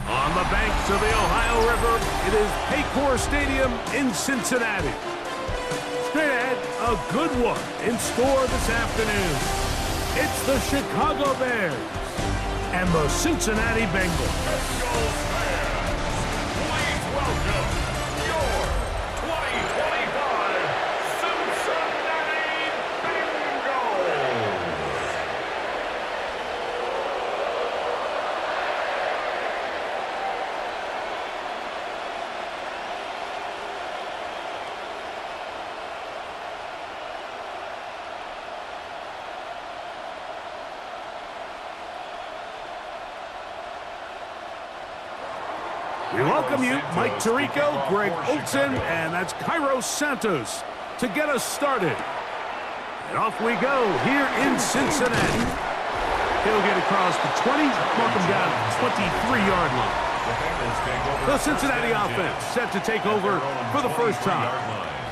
On the banks of the Ohio River, it is Paycor Stadium in Cincinnati. Straight ahead, a good one in store this afternoon. It's the Chicago Bears and the Cincinnati Bengals. Bengals fans, please welcome your 2025 Cincinnati Bengals. We welcome you, Mike Tirico, Greg Olson, and that's Cairo Santos to get us started. And off we go here in Cincinnati. He'll get across the 20, mark him down at the 23-yard line. The Cincinnati offense set to take over for the first time.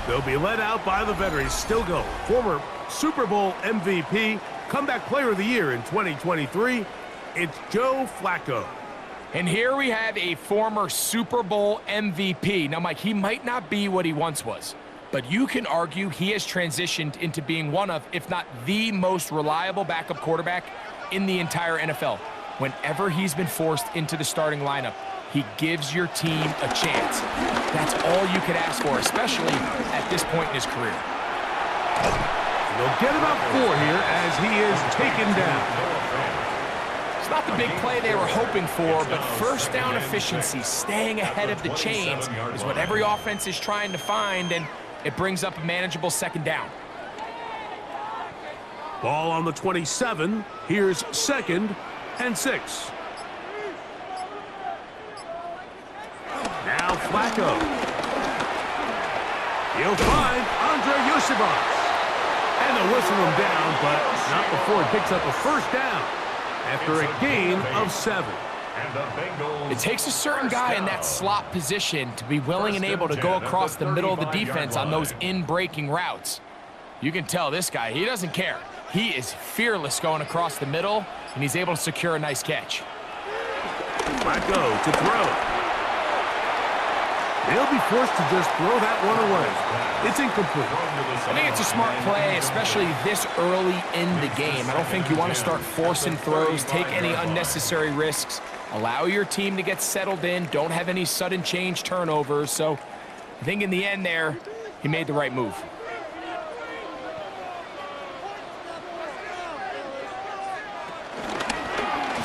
They'll be led out by the veteran Stilgo, former Super Bowl MVP, comeback player of the year in 2023. It's Joe Flacco. And here we have a former Super Bowl MVP. Now, Mike, he might not be what he once was, but you can argue he has transitioned into being one of, if not the most reliable backup quarterback in the entire NFL. Whenever he's been forced into the starting lineup, he gives your team a chance. That's all you could ask for, especially at this point in his career. They'll get about 4 here as he is taken down. It's not the big play they were hoping for, but first down efficiency, staying ahead of the chains, is what every offense is trying to find, and it brings up a manageable second down. Ball on the 27. Here's 2nd and 6. Now Flacco. He'll find Andre Yosibas. And they'll whistle him down, but not before he picks up a first down after a gain of 7. It takes a certain guy in that slot position to be willing and able to go across the middle of the defense on those in-breaking routes. You can tell this guy, he doesn't care. He is fearless going across the middle, and he's able to secure a nice catch. Flacco to throw. They'll be forced to just throw that one away. It's incomplete. I think it's a smart play, especially this early in the game. I don't think you want to start forcing throws, take any unnecessary risks. Allow your team to get settled in. Don't have any sudden change turnovers. So I think in the end there, he made the right move.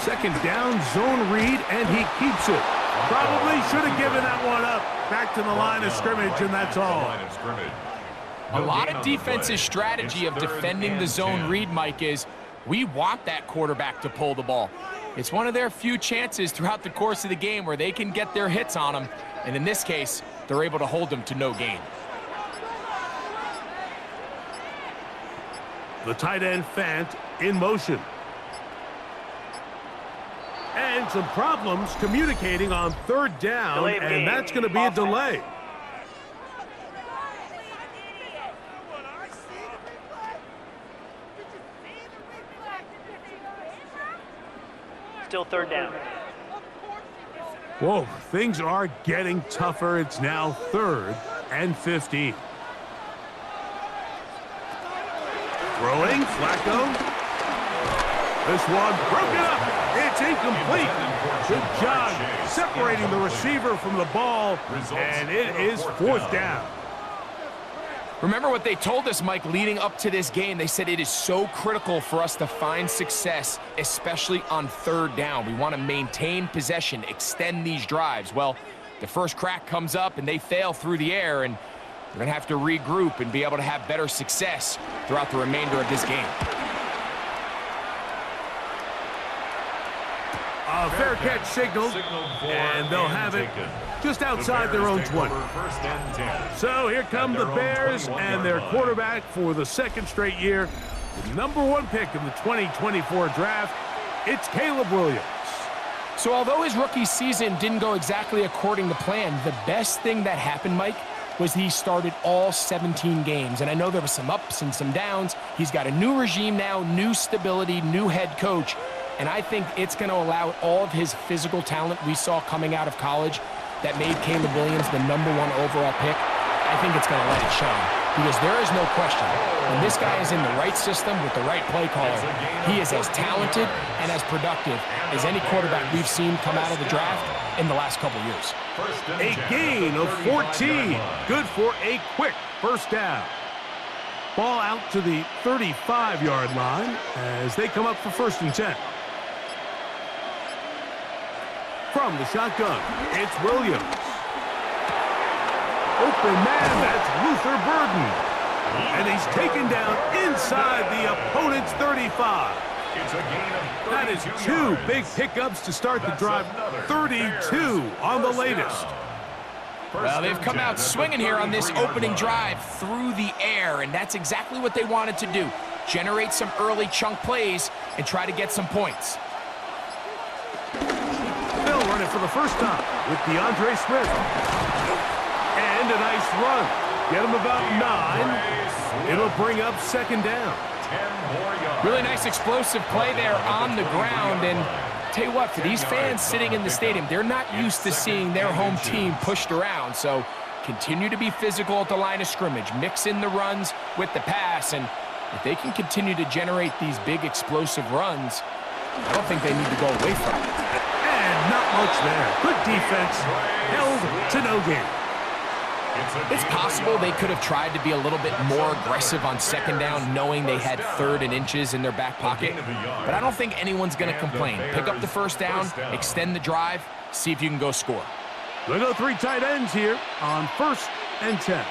Second down, zone read, and he keeps it. Probably should have given that one up. Back to the line of scrimmage, and that's all. A lot of defense's strategy of defending the zone read, Mike, is we want that quarterback to pull the ball. It's one of their few chances throughout the course of the game where they can get their hits on him, and in this case, they're able to hold him to no gain. The tight end Fant in motion. And some problems communicating on 3rd down, and that's going to be a delay. Still 3rd down. Whoa, things are getting tougher. It's now 3rd and 15. Throwing, Flacco. This one broken up. It's incomplete. Good job separating the receiver from the ball, and it is 4th down. Remember what they told us, Mike, leading up to this game. They said it is so critical for us to find success, especially on 3rd down. We want to maintain possession, extend these drives. Well, the first crack comes up, and they fail through the air, and they're going to have to regroup and be able to have better success throughout the remainder of this game. A fair catch signaled, and they'll have it just outside their own 20. So here come the Bears and their quarterback for the 2nd straight year. The #1 pick in the 2024 draft, it's Caleb Williams. So although his rookie season didn't go exactly according to plan, the best thing that happened, Mike, was he started all 17 games. And I know there were some ups and some downs. He's got a new regime now, new stability, new head coach. and I think it's going to allow all of his physical talent we saw coming out of college that made Caleb Williams the #1 overall pick. I think it's going to let it shine, because there is no question, when this guy is in the right system with the right play caller, he is as talented and as productive as any quarterback we've seen come out of the draft in the last couple years. A gain of 14. Good for a quick first down. Ball out to the 35-yard line as they come up for 1st and 10. From the shotgun, it's Williams. Open man, that's Luther Burden. And he's taken down inside the opponent's 35. That is 2 big pickups to start the drive. 32 on the latest. Well, they've come out swinging here on this opening drive through the air, and that's exactly what they wanted to do. Generate some early chunk plays and try to get some points. They'll run it for the first time with DeAndre Swift. And a nice run. Get him about 9. It'll bring up 2nd down. Really nice explosive play there on the ground, and tell you what, for these fans sitting in the stadium, they're not used to seeing their home team pushed around, so continue to be physical at the line of scrimmage, mix in the runs with the pass, and if they can continue to generate these big explosive runs, I don't think they need to go away from it. And not much there. Good defense, held to no gain. It's possible they could have tried to be a little bit more aggressive on 2nd down, knowing they had 3rd and inches in their back pocket. But I don't think anyone's going to complain. Pick up the 1st down, extend the drive, see if you can go score. We'll go 3 tight ends here on 1st and 10.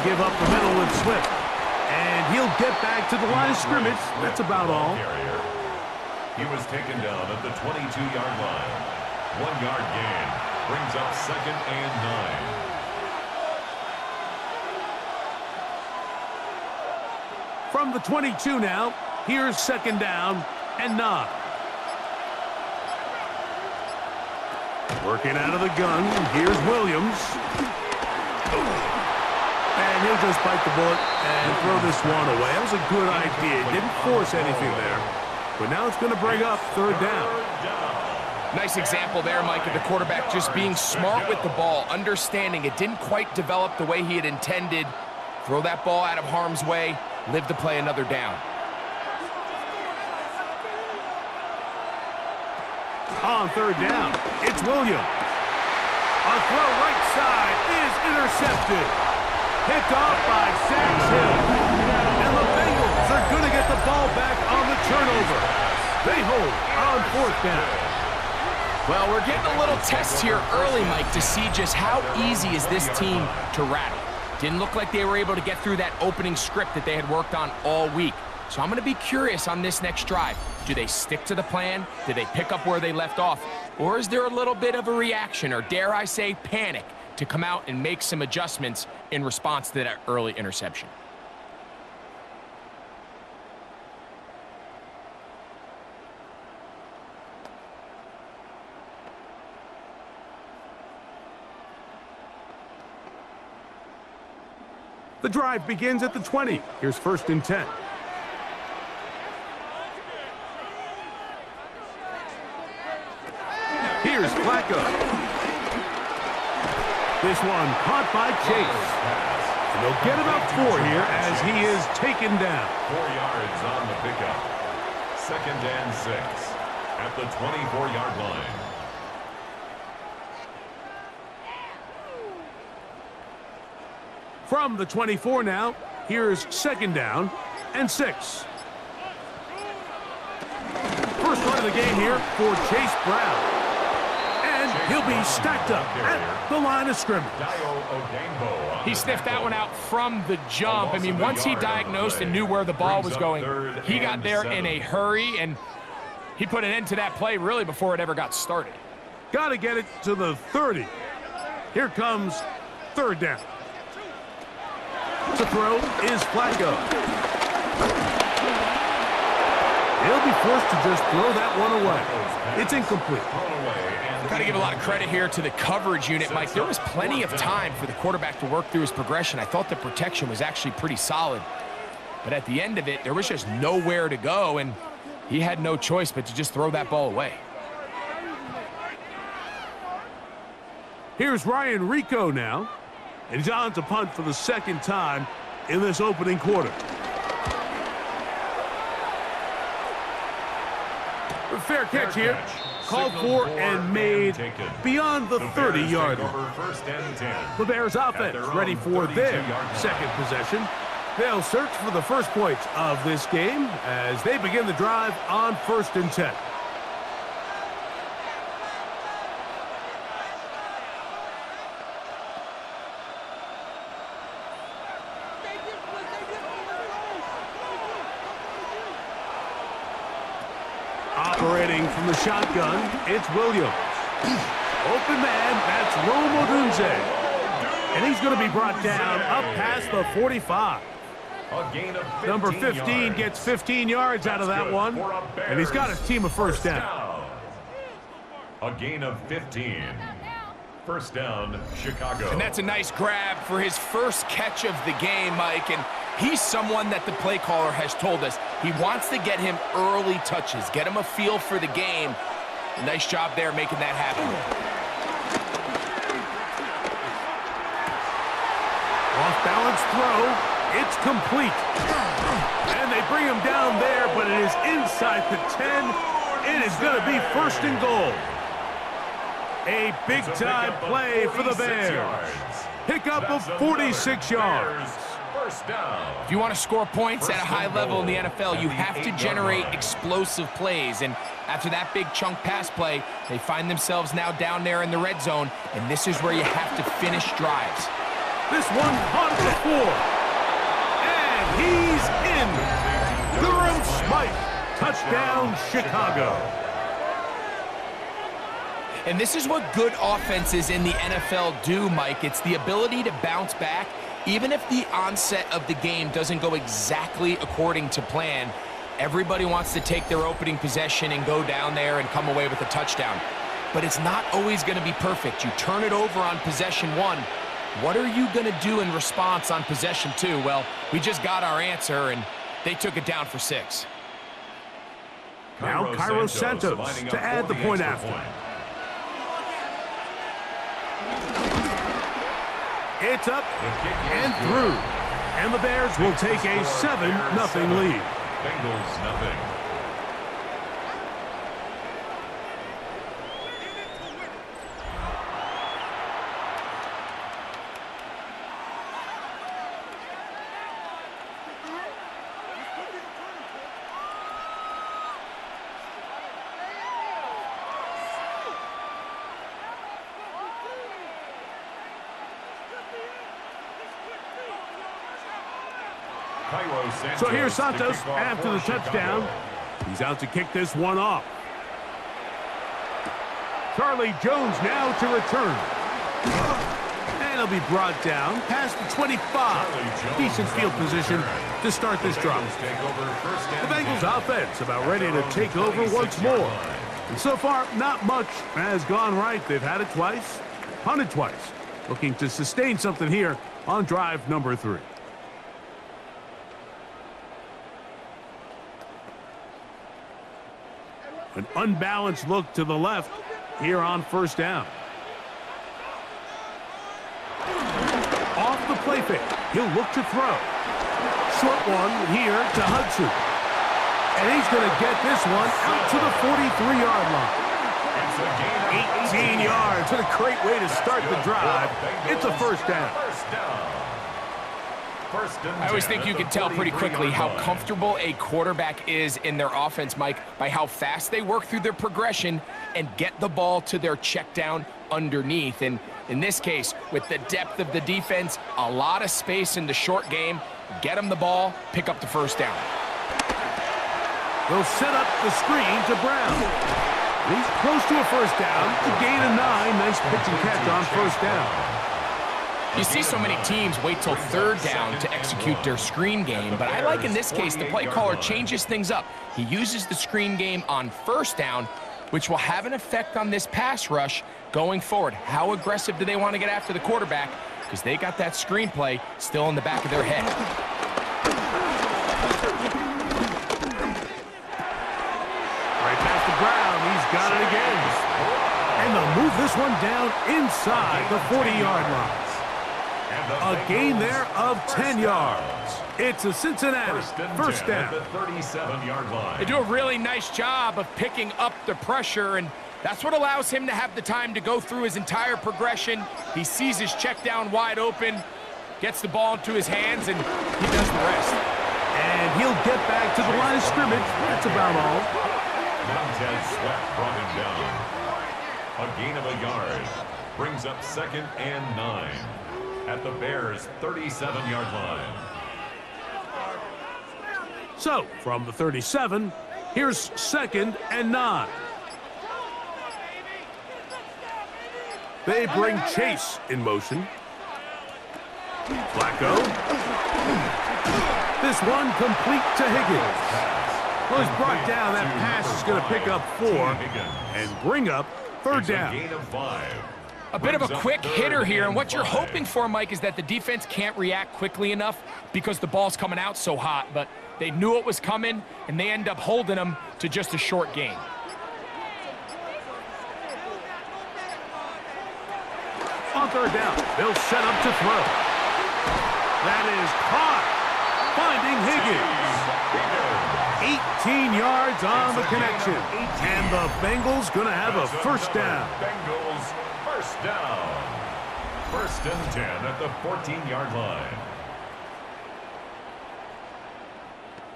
Give up the middle with Swift. And he'll get back to the line of scrimmage. That's about all. He was taken down at the 22-yard line. 1-yard gain brings up 2nd and 9. From the 22 now, here's 2nd down and 9. Working out of the gun, here's Williams. And he'll just bite the bullet and throw this one away. That was a good idea. Didn't force anything there. But now it's going to bring up 3rd down. Nice example there, Mike, of the quarterback just being smart with the ball, understanding it didn't quite develop the way he had intended. Throw that ball out of harm's way, live to play another down. On 3rd down, it's Williams. A throw right side is intercepted. Picked off by Sax Hill. And the Bengals are going to get the ball back on the turnover. They hold on 4th down. Well, we're getting a little test here early, Mike, to see just how easy is this team to rattle. Didn't look like they were able to get through that opening script that they had worked on all week. So I'm going to be curious on this next drive. Do they stick to the plan? Do they pick up where they left off? Or is there a little bit of a reaction, or dare I say panic, to come out and make some adjustments in response to that early interception? The drive begins at the 20. Here's 1st and 10. Here's Flacco. This one caught by Chase. And they'll get about 4 here as he is taken down. 4 yards on the pickup. 2nd and 6 at the 24-yard line. From the 24 now, here's 2nd down and 6. First run of the game here for Chase Brown. And he'll be stacked up at the line of scrimmage. He sniffed that one out from the jump. I mean, once he diagnosed and knew where the ball was going, he got there in a hurry, and he put an end to that play really before it ever got started. Got to get it to the 30. Here comes 3rd down. To throw is Flacco. He'll be forced to just throw that one away. It's incomplete. Got to give a lot of credit here to the coverage unit, Mike. There was plenty of time for the quarterback to work through his progression. I thought the protection was actually pretty solid. But at the end of it, there was just nowhere to go, and he had no choice but to just throw that ball away. Here's Ryan Rico now. And he's on to punt for the second time in this opening quarter. A fair catch here. Called for and made beyond the 30-yard line. The Bears offense ready for their second possession. They'll search for the first points of this game as they begin the drive on 1st and 10. Operating from the shotgun, it's Williams. Open man, that's Rome Odunze. And he's going to be brought down up past the 45. Number 15 gets 15 yards out of that one, and he's got his team a first down. A gain of 15. First down, Chicago. And that's a nice grab for his first catch of the game, Mike. And he's someone that the play caller has told us he wants to get him early touches, get him a feel for the game. Nice job there making that happen. Off-balance throw. It's complete. And they bring him down there, but it is inside the 10. It is going to be 1st and goal. A big-time play for the Bears. Pickup of 46 yards. If you want to score points at a high level in the NFL, you have to generate explosive plays. And after that big chunk pass play, they find themselves now down there in the red zone, and this is where you have to finish drives. This one on the floor. And he's in. Durham Smythe. Touchdown, Chicago. And this is what good offenses in the NFL do, Mike. It's the ability to bounce back. Even if the onset of the game doesn't go exactly according to plan, everybody wants to take their opening possession and go down there and come away with a touchdown. But it's not always going to be perfect. You turn it over on possession 1. What are you going to do in response on possession 2? Well, we just got our answer, and they took it down for 6. Now Cairo Santos to add the point after. It's up and through. And the Bears will take a 7-0 lead. Bengals nothing. So here's Santos after the touchdown. He's out to kick this one off. Charlie Jones now to return. And he'll be brought down past the 25. Decent field position to start this drive. The Bengals offense about ready to take over once more. And so far, not much has gone right. They've had it twice, punted twice. Looking to sustain something here on drive number 3. An unbalanced look to the left here on 1st down. Off the play fake. He'll look to throw. Short one here to Hudson. And he's going to get this one out to the 43-yard line. 18 yards. What a great way to start the drive. It's a 1st down. I always think you can tell pretty quickly how comfortable a quarterback is in their offense, Mike, by how fast they work through their progression and get the ball to their check down underneath. And in this case, with the depth of the defense, a lot of space in the short game, get them the ball, pick up the 1st down. They'll set up the screen to Brown. He's close to a 1st down to gain a 9. Nice pitch and catch on 1st down. You see so many teams wait till 3rd down to execute their screen game, but I like in this case the play caller changes things up. He uses the screen game on 1st down, which will have an effect on this pass rush going forward. How aggressive do they want to get after the quarterback? Because they got that screen play still in the back of their head. Right past the ground. He's got it again. And they'll move this one down inside the 40-yard line. A gain there of 10 yards. It's a Cincinnati first down. At the 37-yard line. They do a really nice job of picking up the pressure, and that's what allows him to have the time to go through his entire progression. He sees his check down wide open, gets the ball into his hands, and he does the rest. And he'll get back to the line of scrimmage. That's about all. Montez Sweat brought him down. A gain of a yard. Brings up 2nd and 9 at the Bears' 37-yard line. So, from the 37, here's 2nd and 9. They bring Chase in motion. Flacco. This one complete to Higgins. Well, he's brought down. That pass is going to pick up 4 and bring up 3rd down. Gain of 5. A bit of a quick hitter here, and what you're hoping for, Mike, is that the defense can't react quickly enough because the ball's coming out so hot, but they knew it was coming, and they end up holding them to just a short gain. On 3rd down, they'll set up to throw. That is caught, finding Higgins. 18 yards on the connection, and the Bengals going to have a first down. Bengals first down. 1st and 10 at the 14-yard line.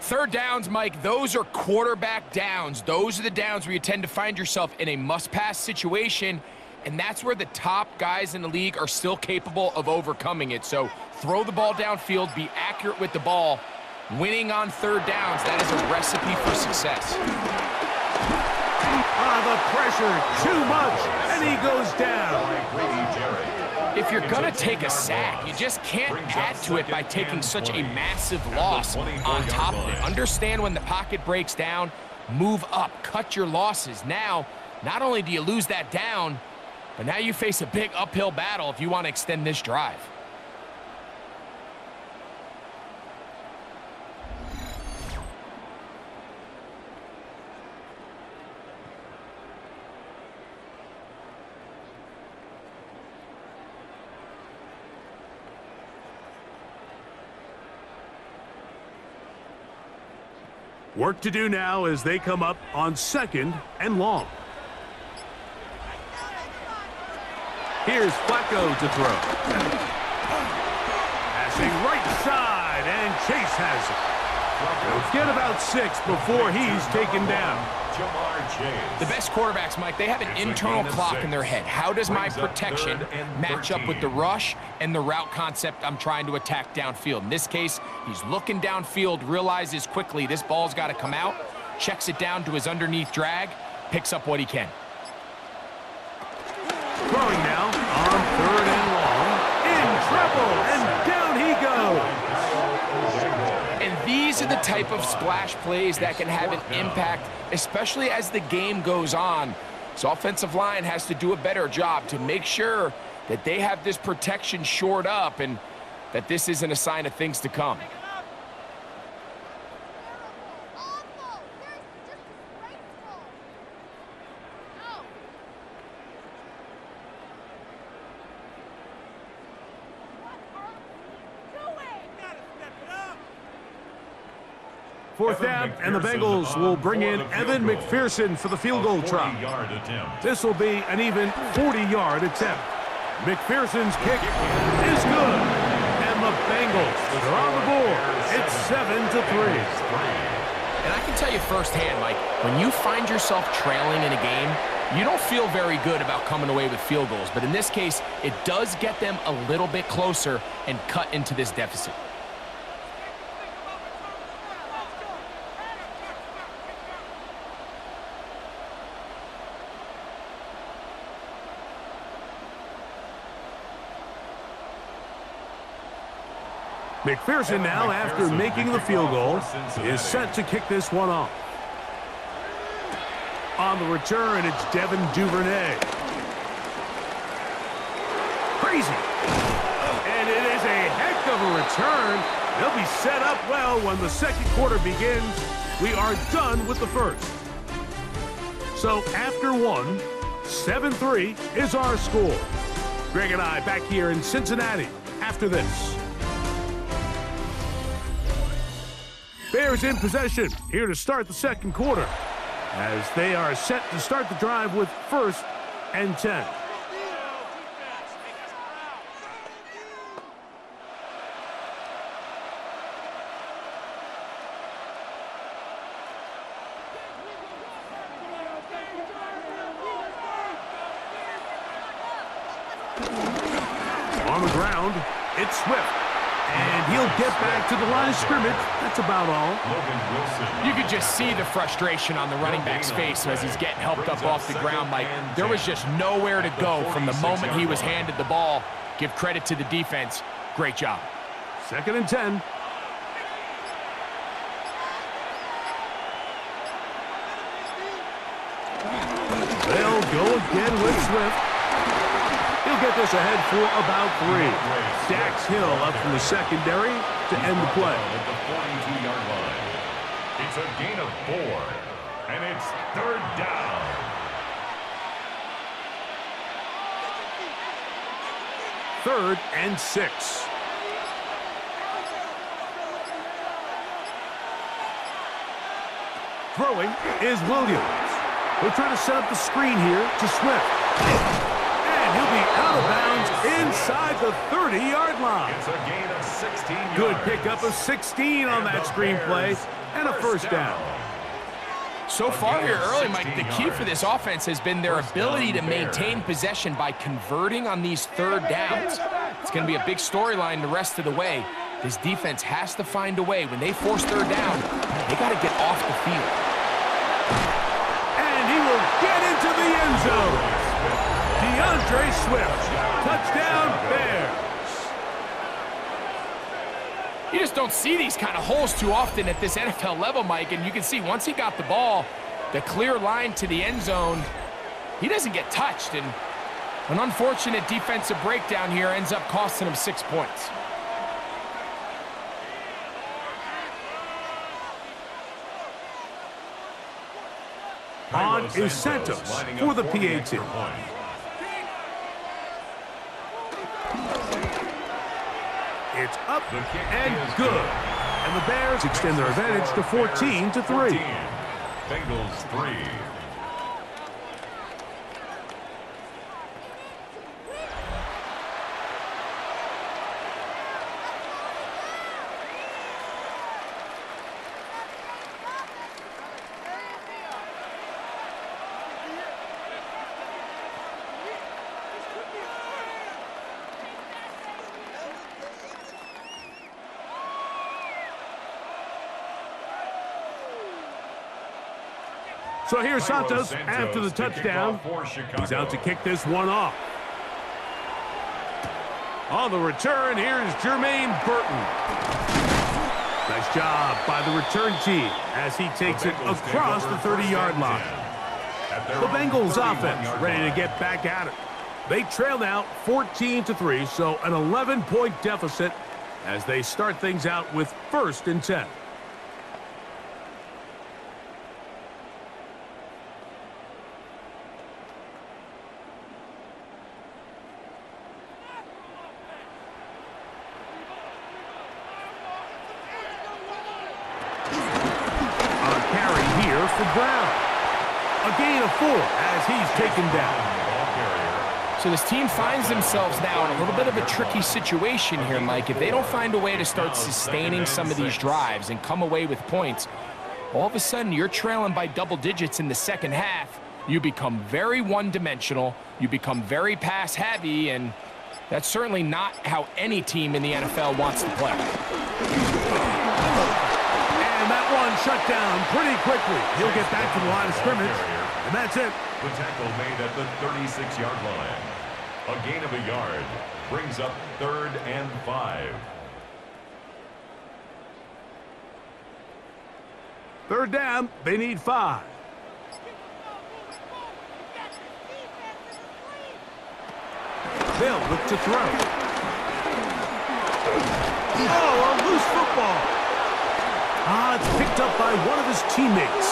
3rd downs, Mike, those are quarterback downs. Those are the downs where you tend to find yourself in a must-pass situation, and that's where the top guys in the league are still capable of overcoming it. So throw the ball downfield, be accurate with the ball. Winning on 3rd downs, that is a recipe for success. The pressure, too much, and he goes down. If you're going to take a sack, you just can't add to it by taking such a massive loss on top of it. Understand when the pocket breaks down, move up, cut your losses. Now, not only do you lose that down, but now you face a big uphill battle if you want to extend this drive. Work to do now as they come up on 2nd and long. Here's Flacco to throw. Passing right side, and Chase has it. They'll get about 6 before he's taken down. The best quarterbacks, Mike, they have an internal clock in their head. How does my protection match up with the rush and the route concept I'm trying to attack downfield? In this case, he's looking downfield, realizes quickly this ball's got to come out, checks it down to his underneath drag, picks up what he can. Throwing now on 3rd and long. In trouble, and down he goes. And these are the type of splash plays that can have an impact, especially as the game goes on. So offensive line has to do a better job to make sure that they have this protection shored up and that this isn't a sign of things to come. Fourth down, and the Bengals will bring in Evan McPherson for the field goal try. This will be an even 40-yard attempt. McPherson's kick is good, and the Bengals are on the board. It's 7-3. And I can tell you firsthand, Mike, when you find yourself trailing in a game, you don't feel very good about coming away with field goals. But in this case, it does get them a little bit closer and cut into this deficit. McPherson now, after making the field goal, is set to kick this one off. On the return, it's Devin Duvernay. Crazy. And it is a heck of a return, They'll be set up well when the second quarter begins. We are done with the first. So after one, 7-3 is our score. Greg and I back here in Cincinnati after this. Bears in possession here to start the second quarter as they are set to start the drive with 1st and 10. On the ground, it's Swift. And he'll get back to the line of scrimmage. That's about all. You could just see the frustration on the running back's face as he's getting helped up off the ground. Like, there was just nowhere to go from the moment he was handed the ball. Give credit to the defense. Great job. 2nd and 10. They'll go again with Swift. He'll get this ahead for about 3. Dax Hill up from the secondary to end the play. At the 42-yard line. It's a gain of 4, and it's 3rd down. Third and 6. Throwing is Williams. They'll try to set up the screen here to Swift. He'll be out of bounds inside the 30-yard line. It's a gain of 16 yards. Good pickup of 16 on that screenplay and a first down. So far here early, Mike, the key for this offense has been their ability to maintain possession by converting on these 3rd downs. It's going to be a big storyline the rest of the way. This defense has to find a way. When they force 3rd down, they got to get off the field. And he will get into the end zone. DeAndre Swift, touchdown Bears. You just don't see these kind of holes too often at this NFL level, Mike, and you can see once he got the ball, the clear line to the end zone, he doesn't get touched, and an unfortunate defensive breakdown here ends up costing him 6 points. On is Santos for the PAT. It's up and good. And the Bears extend their advantage to 14-3. Bengals 3. So here's Santos after the touchdown. He's out to kick this one off. On the return, here's Jermaine Burton. Nice job by the return team as he takes it across the 30-yard line. The Bengals offense ready to get back at it. They trail now 14-3, so an 11-point deficit as they start things out with 1st and 10. For Brown. A gain of 4 as he's taken down. So this team finds themselves now in a little bit of a tricky situation here, Mike. If they don't find a way to start sustaining some of these drives and come away with points, all of a sudden you're trailing by double digits in the second half. You become very one-dimensional. You become very pass-heavy, and that's certainly not how any team in the NFL wants to play. That one shut down pretty quickly. He'll get back to the line of scrimmage, and that's it. The tackle made at the 36-yard line. A gain of a yard brings up 3rd and 5. 3rd down, they need 5. They'll look to throw. Oh, a loose football. It's picked up by one of his teammates.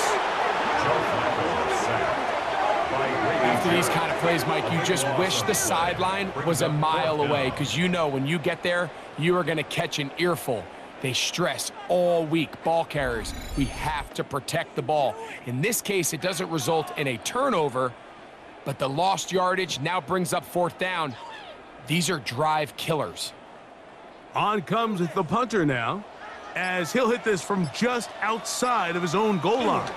After these kind of plays, Mike, you just wish the sideline was a mile away, because you know when you get there, you are going to catch an earful. They stress all week, ball carriers. We have to protect the ball. In this case, it doesn't result in a turnover, but the lost yardage now brings up 4th down. These are drive killers. On comes the punter now, as he'll hit this from just outside of his own goal line.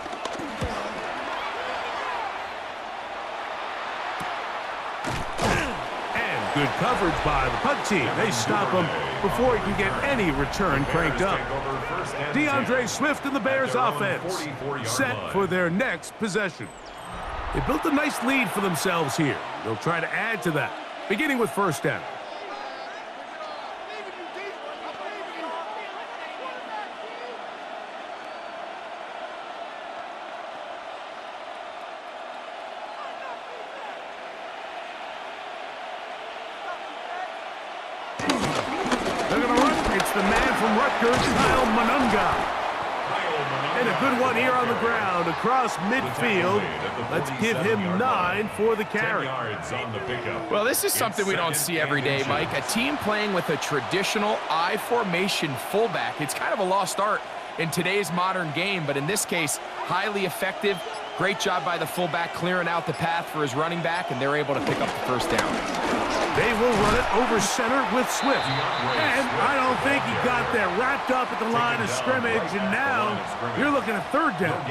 And good coverage by the punt team. They stop him before he can get any return cranked up. DeAndre Swift and the Bears offense set for their next possession. They built a nice lead for themselves here. They'll try to add to that, beginning with 1st down. They're going to run. It's the man from Rutgers, Kyle Monunga. And a good one here on the ground across midfield. Let's give him 9 for the carry. Well, this is something we don't see every day, Mike. A team playing with a traditional I formation fullback. It's kind of a lost art in today's modern game, but in this case, highly effective. Great job by the fullback clearing out the path for his running back, and they're able to pick up the 1st down. They will run it over center with Swift. And I don't think he got there. Wrapped up at the line of scrimmage, and now you're looking at 3rd down.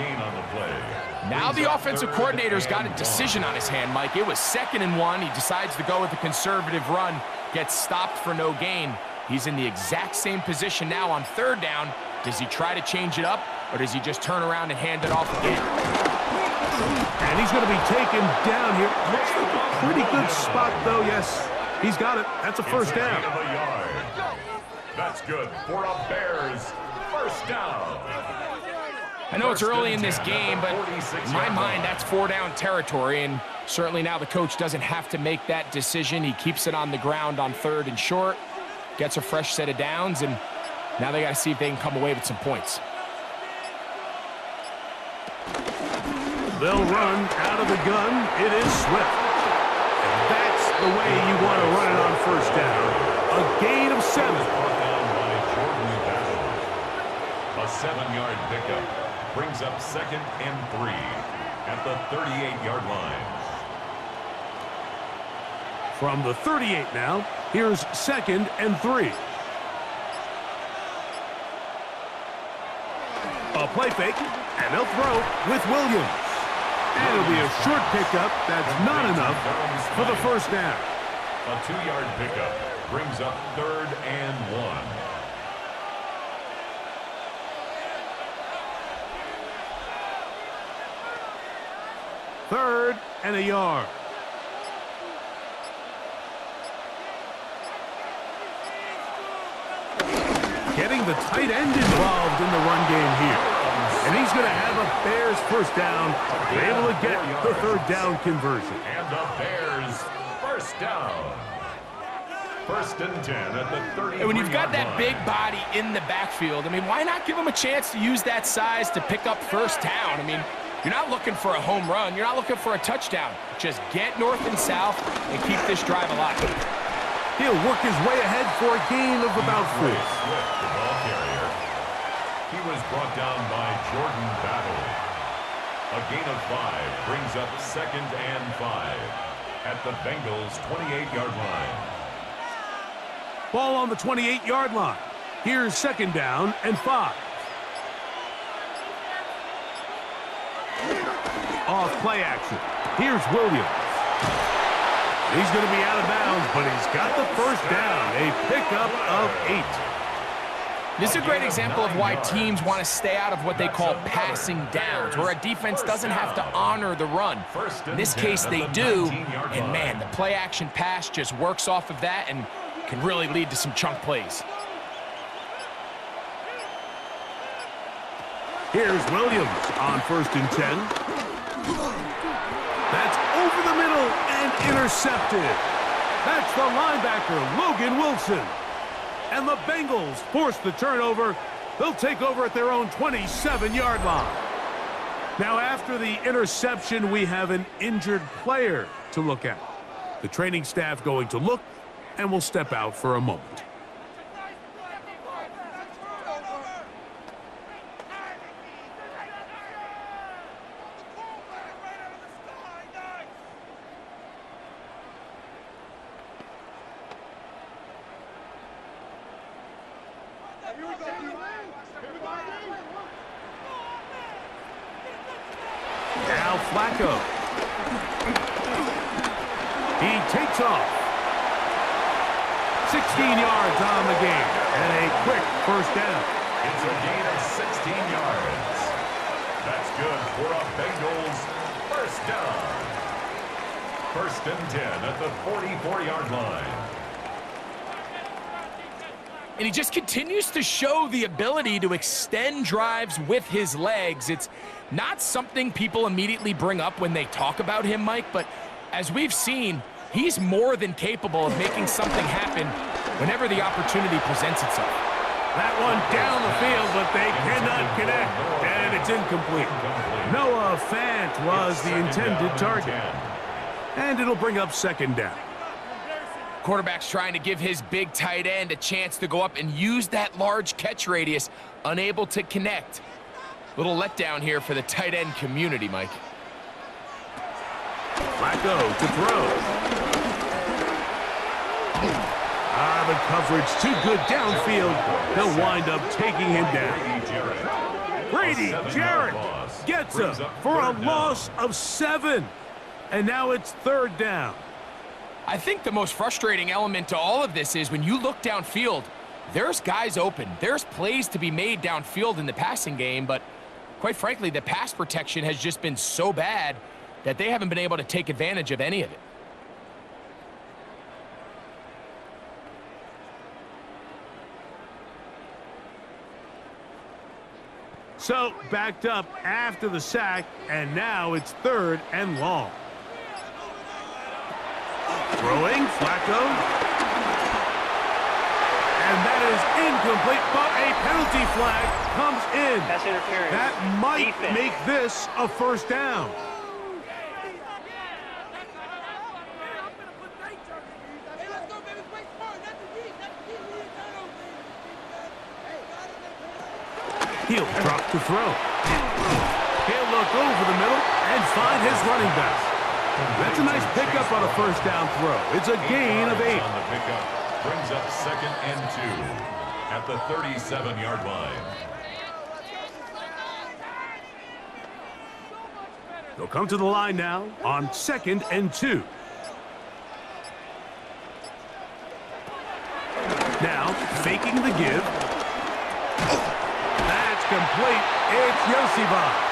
Now the offensive coordinator's got a decision on his hand, Mike. It was 2nd and 1. He decides to go with a conservative run, gets stopped for no gain. He's in the exact same position now on 3rd down. Does he try to change it up, or does he just turn around and hand it off again? And he's going to be taken down here. Looks like a pretty good spot, though. Yes, he's got it. That's a 1st down. That's good for a Bears 1st down. I know it's early in this game, but in my mind, that's 4 down territory, and certainly now the coach doesn't have to make that decision. He keeps it on the ground on 3rd and short, gets a fresh set of downs, and now they got to see if they can come away with some points. They'll run out of the gun. It is Swift. And that's the way you want to run it on 1st down. A gain of 7. A 7-yard pickup brings up 2nd and 3 at the 38-yard line. From the 38 now, here's 2nd and 3. A play fake, and they'll throw with Williams. And it'll be a short pickup. That's not enough for the 1st down. A 2-yard pickup brings up 3rd and 1. Third and a yard. Getting the tight end involved in the run game here. And he's going to have a Bears 1st down. They're able to get the 3rd down conversion. And the Bears 1st down. 1st and 10 at the 30. And when you've got that big body in the backfield, I mean, why not give him a chance to use that size to pick up 1st down? I mean, you're not looking for a home run. You're not looking for a touchdown. Just get north and south and keep this drive alive. He'll work his way ahead for a gain of about 4. Swift, the ball carrier. He was brought down by Jordan Battle. A gain of 5 brings up 2nd and 5 at the Bengals 28-yard line. Ball on the 28-yard line. Here's 2nd down and 5. Off play action. Here's Williams. He's going to be out of bounds, but he's got the 1st down. A pickup of 8. This is a great example of why teams want to stay out of what they call passing downs, where a defense doesn't have to honor the run. In this case, they do, and man, the play-action pass just works off of that and can really lead to some chunk plays. Here's Williams on 1st and 10. That's over the middle and intercepted. That's the linebacker, Logan Wilson. And the Bengals force the turnover. They'll take over at their own 27-yard line. Now, after the interception, we have an injured player to look at. The training staff going to look, and will step out for a moment. Now Flacco. He takes off. 16 yards on the game. And a quick first down. It's a gain of 16 yards. That's good for a Bengals first down. 1st and 10 at the 44-yard line. And he just continues to show the ability to extend drives with his legs. It's not something people immediately bring up when they talk about him, Mike, but as we've seen, he's more than capable of making something happen whenever the opportunity presents itself. That one down the field, but they cannot connect, and it's incomplete. Noah Fant was the intended target. And it'll bring up 2nd down. Quarterback's trying to give his big tight end a chance to go up and use that large catch radius, unable to connect. Little letdown here for the tight end community, Mike. Flacco to throw. The coverage too good downfield. They'll wind up taking him down. Grady Jarrett gets him for a loss of 7. And now it's 3rd down. I think the most frustrating element to all of this is when you look downfield, there's guys open. There's plays to be made downfield in the passing game, but quite frankly, the pass protection has just been so bad that they haven't been able to take advantage of any of it. So, backed up after the sack, and now it's 3rd and long. Throwing, Flacco. And that is incomplete, but a penalty flag comes in. Pass interference. That might Defense. make this a 1st down. He'll drop to throw. He'll look over the middle and find his running back. That's a nice pickup on a 1st down throw. It's a gain of 8. On the pickup brings up 2nd and 2 at the 37-yard line. They'll come to the line now on 2nd and 2. Now, faking the give. That's complete. It's Yosivas.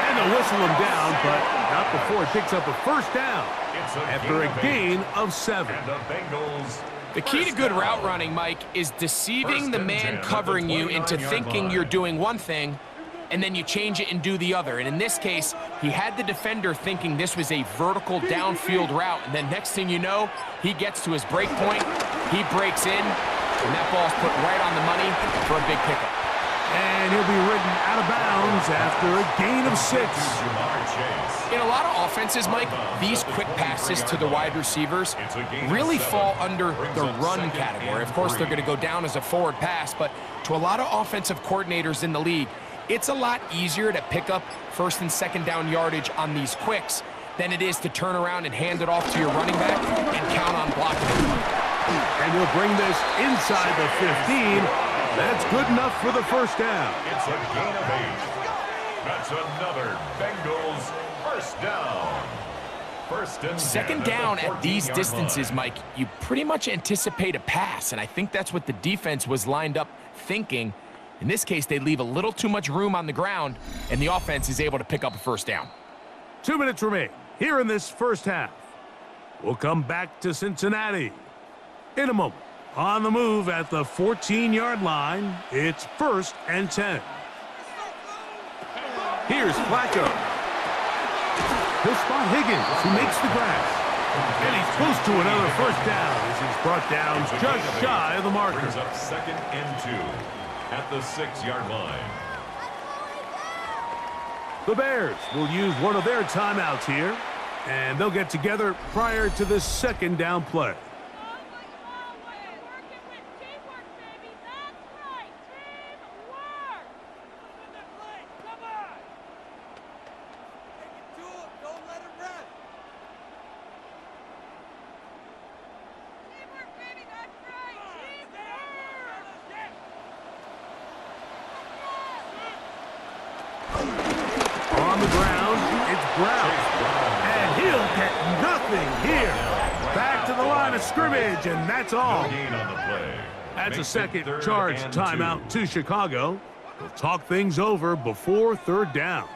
And they'll whistle him down, but not before it picks up a 1st down after a gain of 7. And the Bengals. The key to good route running, Mike, is deceiving the man covering you into thinking you're doing one thing, and then you change it and do the other. And in this case, he had the defender thinking this was a vertical downfield route, and then next thing you know, he gets to his break point, he breaks in, and that ball's put right on the money for a big pickup. And he'll be ridden out of bounds after a gain of 6. In a lot of offenses, Mike, these quick passes to the wide receivers really fall under the run category. Of course, they're going to go down as a forward pass, but to a lot of offensive coordinators in the league, it's a lot easier to pick up 1st and 2nd down yardage on these quicks than it is to turn around and hand it off to your running back and count on blocking it. And he'll bring this inside the 15. That's good enough for the 1st down. It's a gain of 8. That's another Bengals 1st down. 1st and 2nd down at these distances, Mike, you pretty much anticipate a pass, and I think that's what the defense was lined up thinking. In this case, they leave a little too much room on the ground, and the offense is able to pick up a 1st down. 2 minutes remain here in this 1st half. We'll come back to Cincinnati in a moment. On the move at the 14-yard line, it's 1st and 10. Here's Flacco. He'll spot Higgins, who makes the grab. And he's close to another first down as he's brought down just shy of the marker. Brings up 2nd and 2 at the 6-yard line. The Bears will use one of their timeouts here, and they'll get together prior to the second down play. On the ground, it's Brown. And he'll get nothing here. Back to the line of scrimmage, and that's all. That's a second charge timeout to Chicago. They'll talk things over before third down.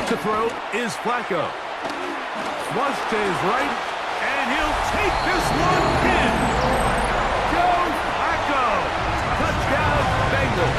To throw is Flacco. Flush to his right, and he'll take this one in. Joe Flacco. Touchdown, Bengals.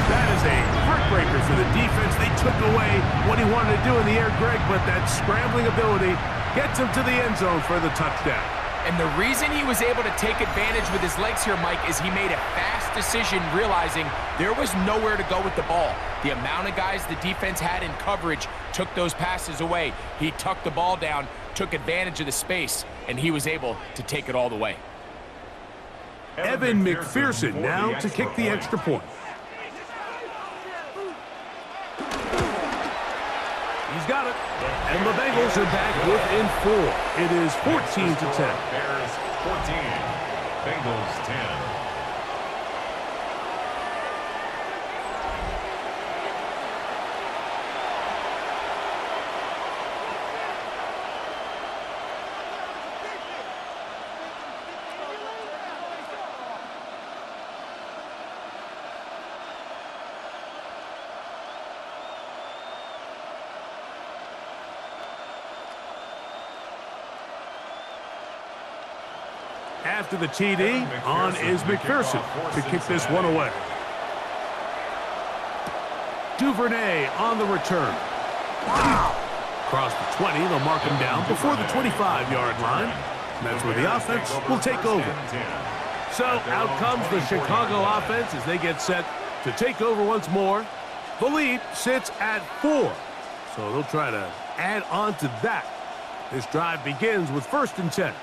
That is a heartbreaker for the defense. They took away what he wanted to do in the air, Greg, but that scrambling ability gets him to the end zone for the touchdown. And the reason he was able to take advantage with his legs here, Mike, is he made a fast decision realizing there was nowhere to go with the ball. The amount of guys the defense had in coverage took those passes away. He tucked the ball down, took advantage of the space, and he was able to take it all the way. Evan McPherson now to kick the extra point. He's got it. And the Bengals are back within 4. It is 14-10. Bears 14, Bengals 10. After the TD, on is McPherson to kick this one away. Duvernay on the return. Wow! Across the 20, they'll mark him down before the 25-yard line. And that's where the offense will take over. So out comes the Chicago offense as they get set to take over once more. The lead sits at 4. So they'll try to add on to that. This drive begins with 1st and 10.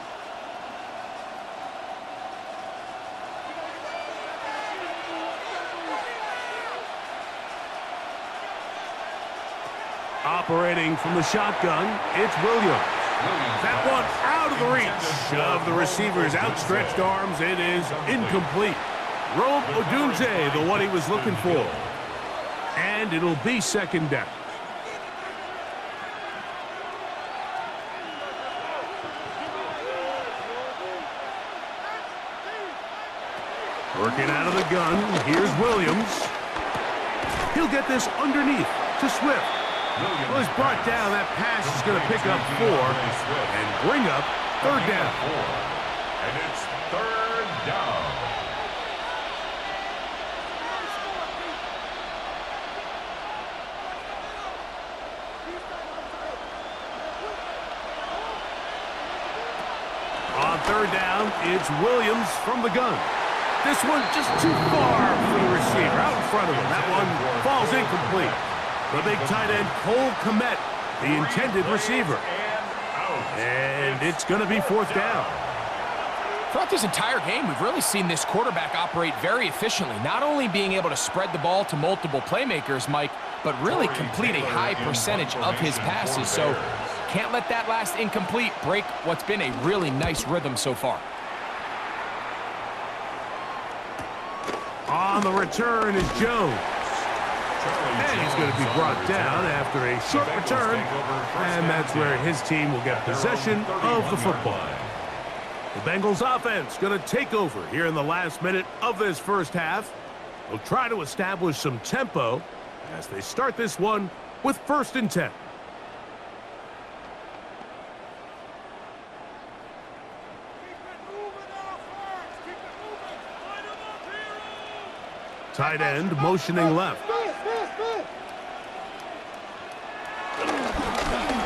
Operating from the shotgun, it's Williams. That one out of the reach of the receiver's outstretched arms. It is incomplete. Rome Odunze, the one he was looking for. And it'll be 2nd down. Working out of the gun, here's Williams. He'll get this underneath to Swift. Well, he's brought down. That pass is going to pick up 4 and bring up 3rd down. And it's 3rd down. On 3rd down, it's Williams from the gun. This one just too far for the receiver. Out in front of him. That one falls incomplete. The big tight end, Cole Kmet, the intended receiver. And it's going to be 4th down. Throughout this entire game, we've really seen this quarterback operate very efficiently, not only being able to spread the ball to multiple playmakers, Mike, but really complete a high percentage of his passes. So can't let that last incomplete break what's been a really nice rhythm so far. On the return is Jones. And he's going to be brought down after a short return, and that's where his team will get possession of the football. The Bengals offense going to take over here in the last minute of this first half. They'll try to establish some tempo as they start this one with 1st and 10. Tight end motioning left.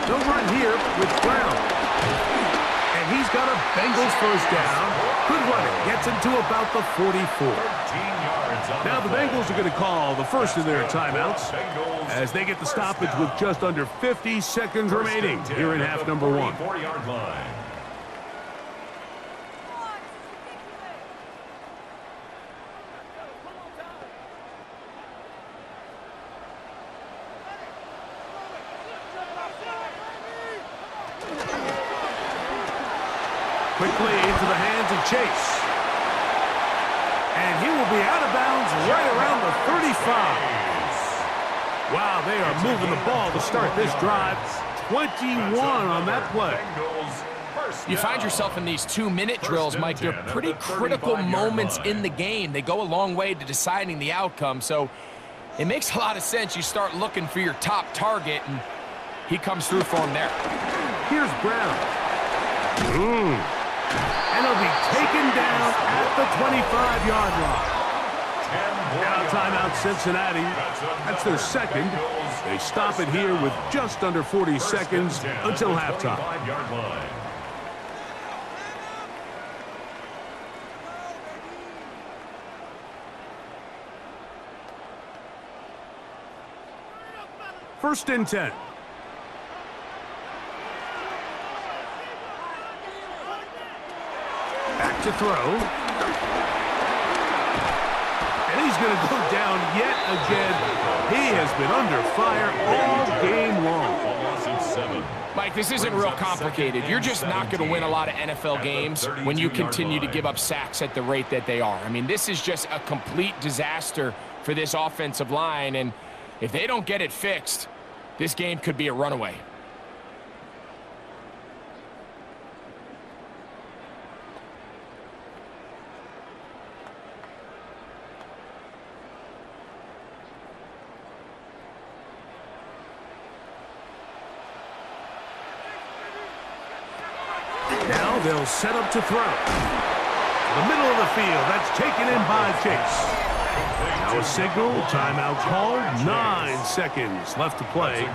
They'll run here with Brown. And he's got a Bengals 1st down. Good running. Gets into about the 44. Now the Bengals are going to call the first of their timeouts as they get the stoppage with just under 50 seconds remaining here in half number 1. Quickly into the hands of Chase. And he will be out of bounds right around the 35. Wow, they are moving the ball to start this drive. 21 on that play. You find yourself in these 2-minute drills, Mike. They're pretty critical moments in the game. They go a long way to deciding the outcome. So it makes a lot of sense. You start looking for your top target, and he comes through for him there. Here's Brown. And he'll be taken down at the 25-yard line. Now timeout Cincinnati. That's their second. They stop it here with just under 40 seconds until halftime. First and 10. Back to throw. And he's going to go down yet again. He has been under fire all game long. Mike, this isn't real complicated. You're just not going to win a lot of NFL games when you continue to give up sacks at the rate that they are. I mean, this is just a complete disaster for this offensive line, and if they don't get it fixed, this game could be a runaway. Now they'll set up to throw. The middle of the field, that's taken in by Chase. Now a signal, timeout called. 9 seconds left to play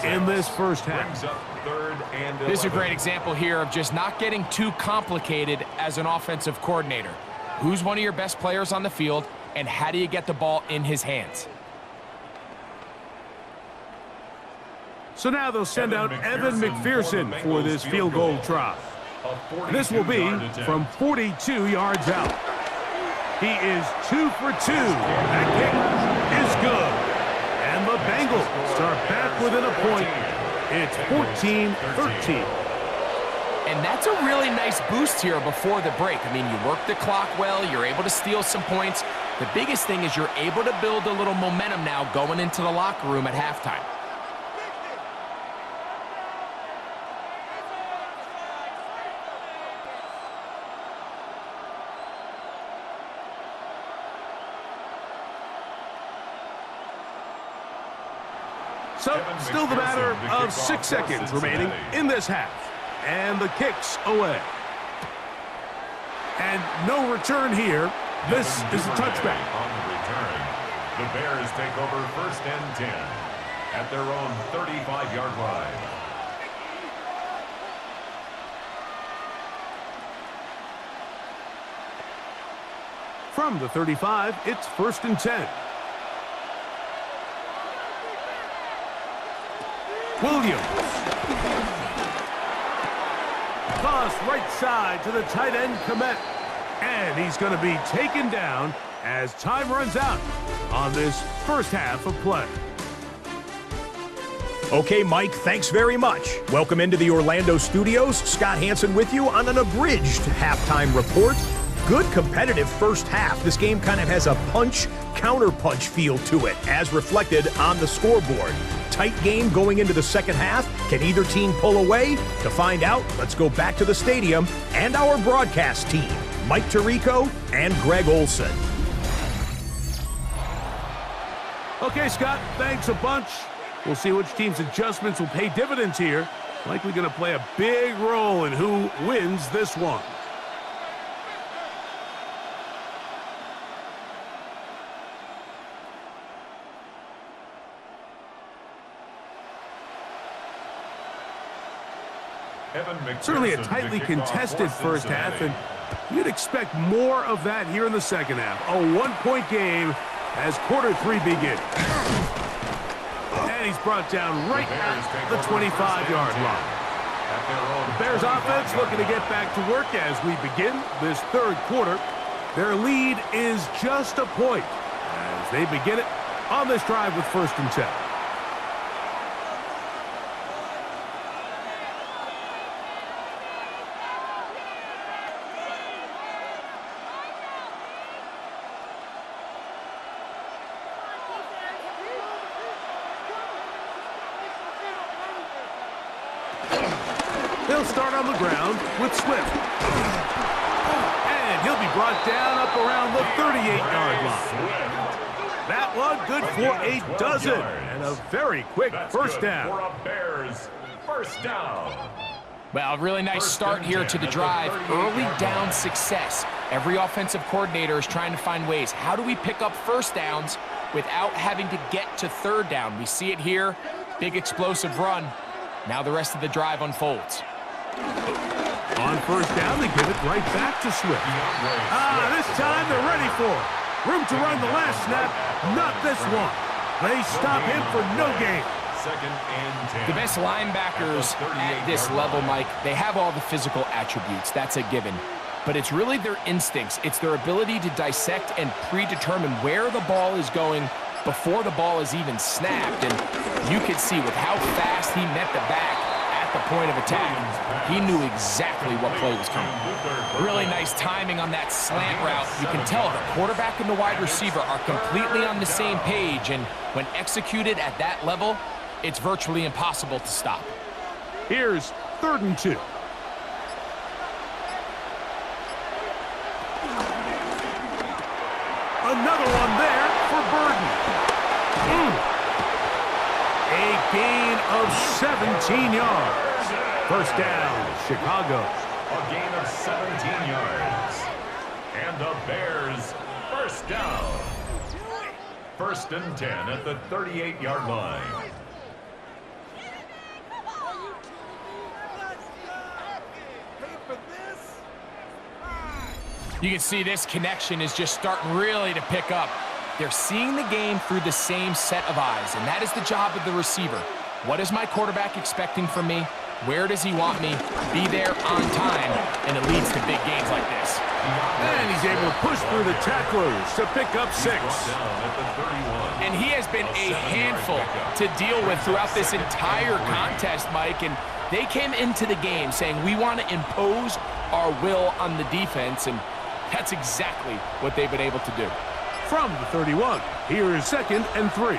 in this first half. This is a great example here of just not getting too complicated as an offensive coordinator. Who's one of your best players on the field, and how do you get the ball in his hands? So now they'll send out Evan McPherson for this field goal try. This will be from 42 yards out. He is 2 for 2. That kick is good. And the Bengals are back within a point. It's 14-13. And that's a really nice boost here before the break. I mean, you work the clock well. You're able to steal some points. The biggest thing is you're able to build a little momentum now going into the locker room at halftime. So, still the matter of 6 seconds remaining in this half. And the kick's away. And no return here. This is a touchback. On the return, the Bears take over 1st and 10 at their own 35-yard line. From the 35, it's 1st and 10. Williams. Toss right side to the tight end, Komet. And he's going to be taken down as time runs out on this first half of play. Okay, Mike, thanks very much. Welcome into the Orlando studios. Scott Hansen with you on an abridged halftime report. Good competitive first half. This game kind of has a punch-counterpunch feel to it, as reflected on the scoreboard. Tight game going into the second half. Can either team pull away? To find out, let's go back to the stadium and our broadcast team, Mike Tirico and Greg Olson. Okay, Scott, thanks a bunch. We'll see which team's adjustments will pay dividends here. Likely going to play a big role in who wins this one. Certainly a tightly contested first half, and you'd expect more of that here in the second half. A one-point game as quarter 3 begins. And he's brought down right at the 25-yard line. The Bears offense looking to get back to work as we begin this third quarter. Their lead is just a point as they begin it on this drive with 1st and 10. They'll start on the ground with Swift. And he'll be brought down up around the 38-yard line. That one good for a dozen. And a very quick first down. For a Bears first down. Well, really nice start here to the drive. Early down success. Every offensive coordinator is trying to find ways. How do we pick up first downs without having to get to third down? We see it here. Big explosive run. Now the rest of the drive unfolds. On first down, they give it right back to Swift. This time they're ready for it. Room to run the last snap, not this one. They stop him for no gain. 2nd and 10. The best linebackers at this level, Mike, they have all the physical attributes. That's a given. But it's really their instincts. It's their ability to dissect and predetermine where the ball is going before the ball is even snapped. And you could see with how fast he met the back at the point of attack, he knew exactly what play was coming. Really nice timing on that slant route. You can tell the quarterback and the wide receiver are completely on the same page, and when executed at that level, it's virtually impossible to stop. Here's 3rd and 2. Another one there for Burden. A gain of 17 yards. First down, Chicago. A gain of 17 yards. And the Bears first down. 1st and 10 at the 38-yard line. You can see this connection is just starting really to pick up. They're seeing the game through the same set of eyes, and that is the job of the receiver. What is my quarterback expecting from me? Where does he want me? Be there on time, and it leads to big gains like this. And he's able to push through the tacklers to pick up 6. And he has been a handful to deal with throughout this entire contest, Mike, and they came into the game saying we want to impose our will on the defense, and that's exactly what they've been able to do. From the 31, here is 2nd and 3.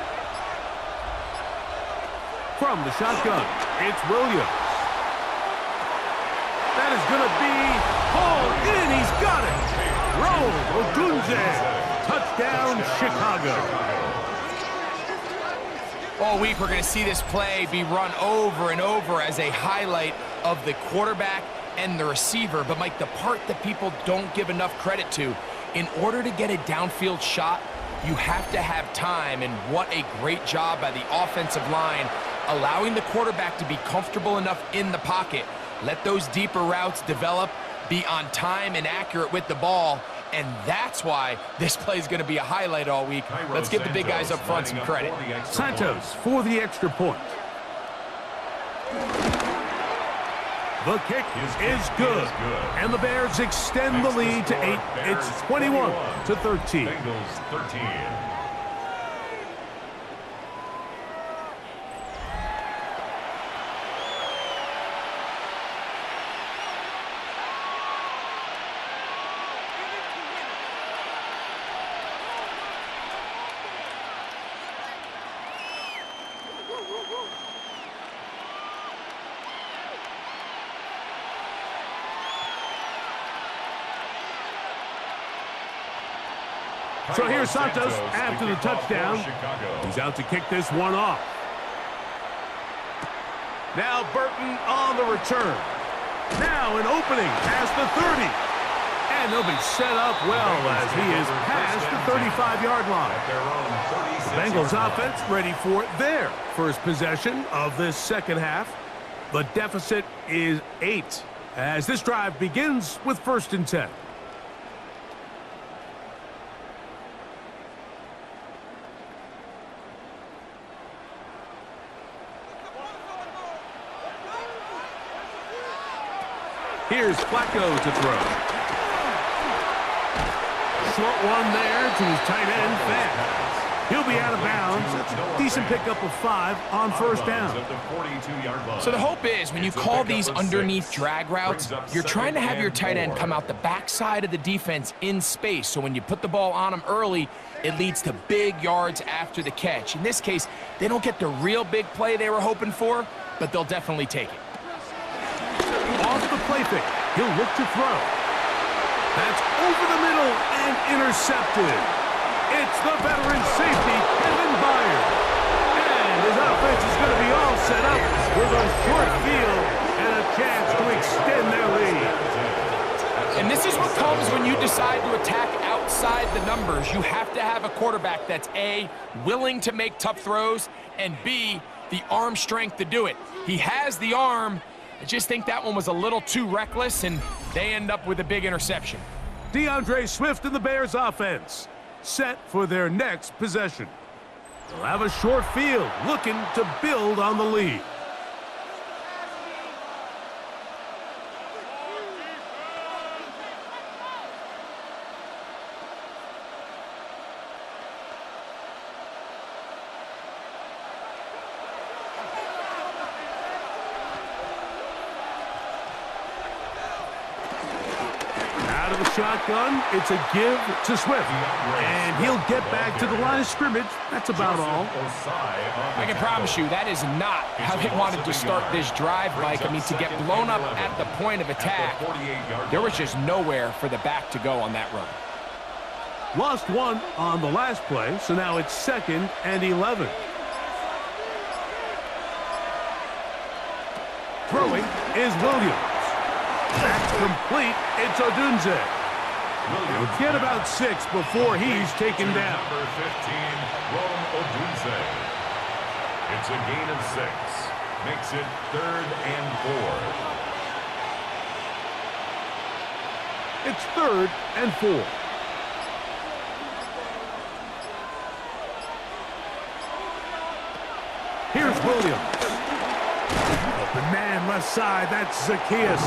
From the shotgun, it's Williams. That is going to be hauled in. He's got it. Roll, Odunze. Touchdown, Chicago. All week we're going to see this play be run over and over as a highlight of the quarterback and the receiver. But, Mike, the part that people don't give enough credit to, in order to get a downfield shot, you have to have time. And what a great job by the offensive line, allowing the quarterback to be comfortable enough in the pocket. Let those deeper routes develop, be on time and accurate with the ball, and that's why this play is going to be a highlight all week. Let's give the big guys up front some credit. Santos for the extra point. The kick is good, and the Bears extend the lead to 8. It's 21-13. Bengals 13. So here's Santos after the touchdown. He's out to kick this one off. Now Burton on the return. Now an opening past the 30. And they'll be set up well as he is past the 35-yard line. The Bengals offense ready for their first possession of this second half. The deficit is 8 as this drive begins with 1st and 10. Here's Flacco to throw. Short one there to his tight end, Fant. He'll be out of bounds. That's a decent pickup of 5 on 1st down. So the hope is when you call these underneath drag routes, you're trying to have your tight end come out the backside of the defense in space. So when you put the ball on him early, it leads to big yards after the catch. In this case, they don't get the real big play they were hoping for, but they'll definitely take it. Off the play fake. He'll look to throw. That's over the middle and intercepted. It's the veteran safety, Kevin Byard. And his offense is going to be all set up with a short field and a chance to extend their lead. And this is what comes when you decide to attack outside the numbers. You have to have a quarterback that's A, willing to make tough throws, and B, the arm strength to do it. He has the arm. I just think that one was a little too reckless, and they end up with a big interception. DeAndre Swift and the Bears offense set for their next possession. They'll have a short field looking to build on the lead. Shotgun, it's a give to Swift, and he'll get back to the line of scrimmage. That's about all. I can promise you that is not how they wanted to start this drive, Mike. I mean, to get blown up at the point of attack, there was just nowhere for the back to go on that run. Lost 1 on the last play, so now it's 2nd and 11. Throwing is Williams. That's complete. It's Odunze. He'll get about 6 before he's taken down. Number 15, Rome Odunze. It's a gain of 6. Makes it 3rd and 4. It's 3rd and 4. Here's Williams. Open man left side. That's Zacchaeus.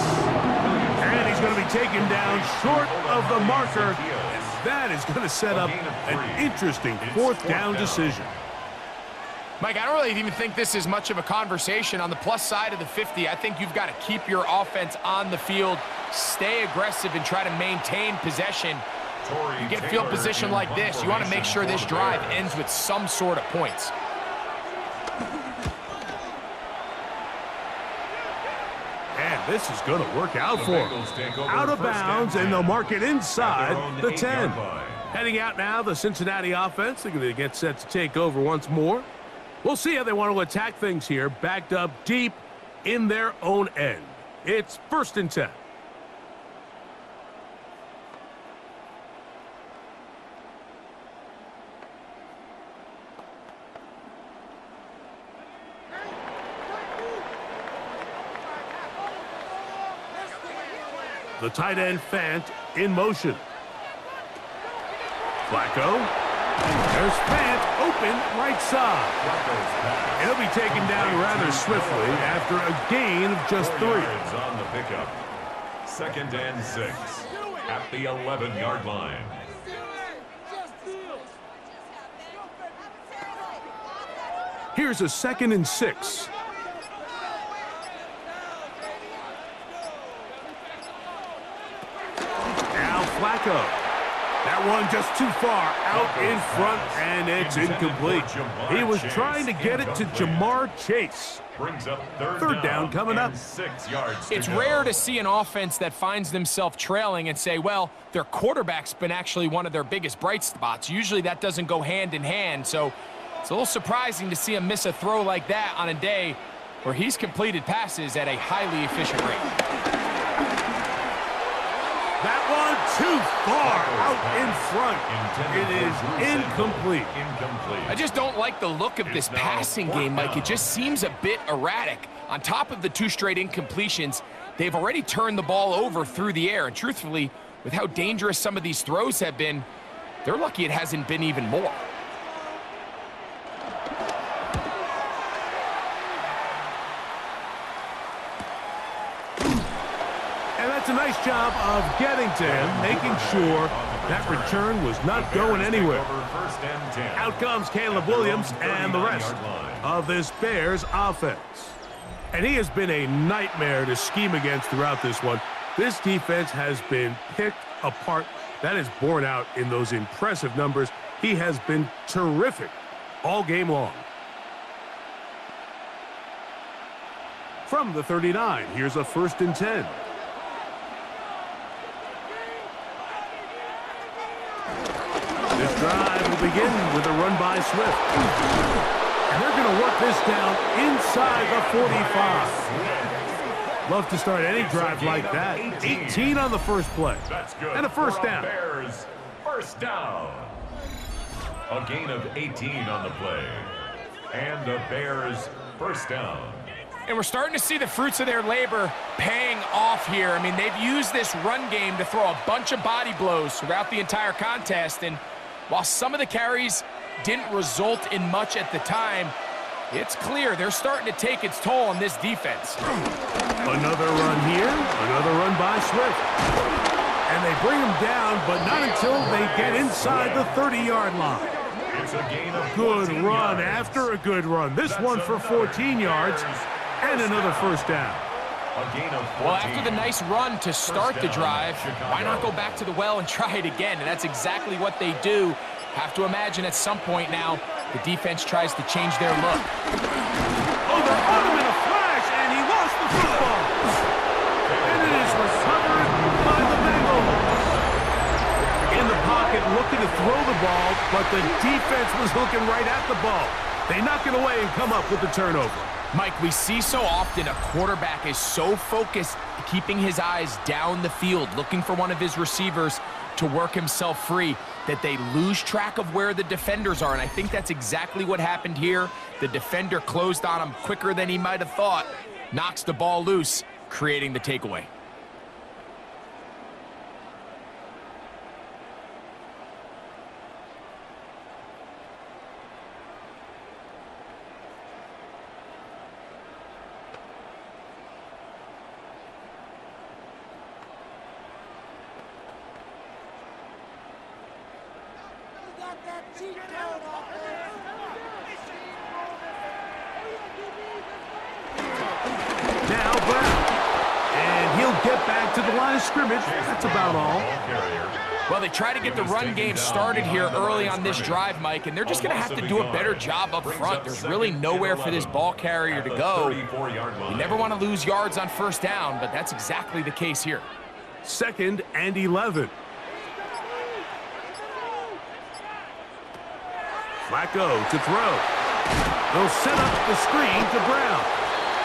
And he's going to be taken down short of the marker. And that is going to set up an interesting 4th down decision. Mike, I don't really even think this is much of a conversation. On the plus side of the 50, I think you've got to keep your offense on the field, stay aggressive, and try to maintain possession. You get field position like this, you want to make sure this drive ends with some sort of points. And this is going to work out for him. Out of bounds, and they'll mark it inside the 10. Heading out now, the Cincinnati offense. They're going to get set to take over once more. We'll see how they want to attack things here, backed up deep in their own end. It's 1st and 10. The tight end Fant in motion. Flacco. There's Fant open right side. He'll be taken down rather swiftly after a gain of just 3. On the pickup. 2nd and 6 at the 11-yard line. Here's a 2nd and 6. Flacco. That one just too far out in front, and it's incomplete. He was trying to get it to Jamar Chase. Brings up 3rd down coming up. 6 yards. It's rare to see an offense that finds themselves trailing and say, well, their quarterback's been actually one of their biggest bright spots. Usually that doesn't go hand in hand, so it's a little surprising to see him miss a throw like that on a day where he's completed passes at a highly efficient rate. That one too far out in front. It is incomplete. I just don't like the look of this passing game, Mike. It just seems a bit erratic. On top of the 2 straight incompletions, they've already turned the ball over through the air. And truthfully, with how dangerous some of these throws have been, they're lucky it hasn't been even more. And that's a nice job of getting to him, making sure that return was not going anywhere. Out comes Caleb Williams and the rest of this Bears offense. And he has been a nightmare to scheme against throughout this one. This defense has been picked apart. That is borne out in those impressive numbers. He has been terrific all game long. From the 39, here's a 1st and 10. This drive will begin with a run by Swift. And they're going to work this down inside the 45. Love to start any drive like that. 18 on the first play. And a first down. Bears, first down. A gain of 18 on the play. And the Bears, first down. And we're starting to see the fruits of their labor paying off here. I mean, they've used this run game to throw a bunch of body blows throughout the entire contest. And while some of the carries didn't result in much at the time, it's clear they're starting to take its toll on this defense. Another run here, another run by Swift. And they bring him down, but not until they get inside the 30-yard line. It's a gain of Good 14 run yards. after a good run. This one for 14 yards and another first down. A gain of 14. Well, after the nice run to start the drive, why not go back to the well and try it again? And that's exactly what they do. Have to imagine at some point now, the defense tries to change their look. Oh, they're on him in a flash, and he lost the football. And it is recovered by the Bengals. In the pocket, looking to throw the ball, but the defense was looking right at the ball. They knock it away and come up with the turnover. Mike, we see so often a quarterback is so focused, keeping his eyes down the field, looking for one of his receivers to work himself free, that they lose track of where the defenders are. And I think that's exactly what happened here. The defender closed on him quicker than he might have thought, knocks the ball loose, creating the takeaway. Now Brown. And he'll get back to the line of scrimmage. That's about all. Well, they try to get the run game started here early on this drive, Mike, and they're just going to have to do a better job up front. There's really nowhere for this ball carrier to go. You never want to lose yards on first down, but that's exactly the case here. 2nd and 11. Flacco to throw. They'll set up the screen to Brown.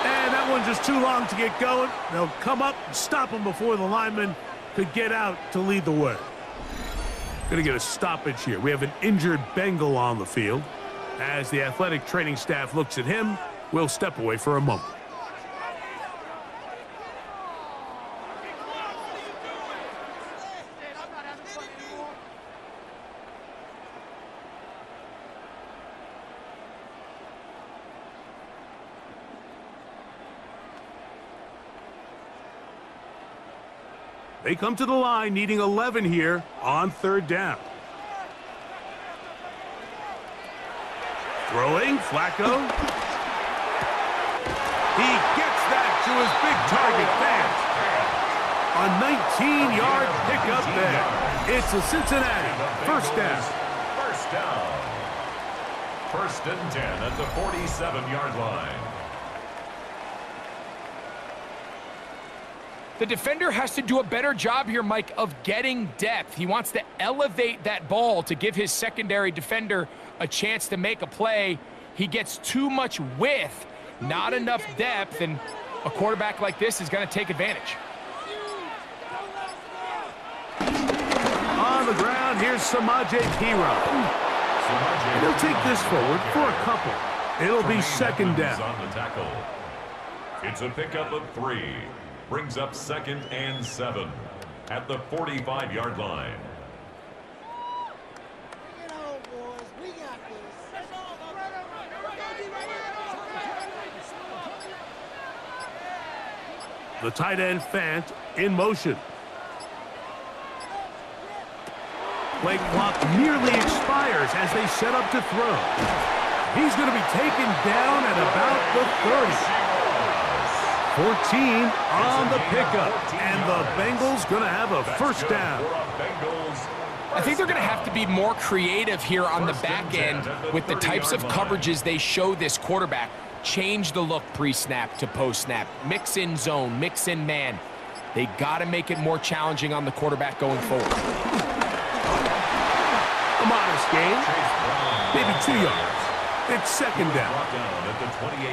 And that one just too long to get going. They'll come up and stop him before the lineman could get out to lead the way. Going to get a stoppage here. We have an injured Bengal on the field. As the athletic training staff looks at him, we'll step away for a moment. They come to the line needing 11 here on 3rd down. Throwing, Flacco. He gets that to his big target there. A 19-yard pickup there. It's a Cincinnati first down. First down. 1st and 10 at the 47-yard line. The defender has to do a better job here, Mike, of getting depth. He wants to elevate that ball to give his secondary defender a chance to make a play. He gets too much width, Not enough depth, and a quarterback like this is going to take advantage. On the ground, here's Samaje Perine. He'll take this forward for a couple. It'll be second down. On the tackle. It's a pickup of 3. Brings up 2nd and 7 at the 45-yard line. The tight end Fant in motion. Play clock nearly expires as they set up to throw. He's going to be taken down at about the 30. 14 on the pickup, and the Bengals going to have a first down. I think they're going to have to be more creative here on the back end with the types of coverages they show this quarterback. Change the look pre-snap to post-snap. Mix in zone, mix in man. They got to make it more challenging on the quarterback going forward. A modest gain, maybe 2 yards. It's second down.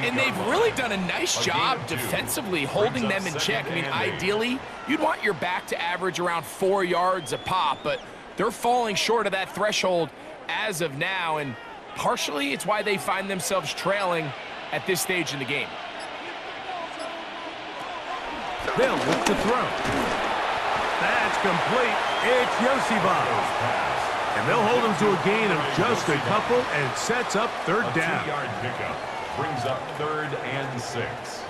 And they've really done a nice job defensively holding them in check. I mean, ideally, you'd want your back to average around 4 yards a pop, but they're falling short of that threshold as of now, and partially it's why they find themselves trailing at this stage in the game. They'll look to throw. That's complete. It's Yosibah. And they'll hold him to a gain of just a couple and sets up third down. A 2-yard pickup brings up 3rd and 6.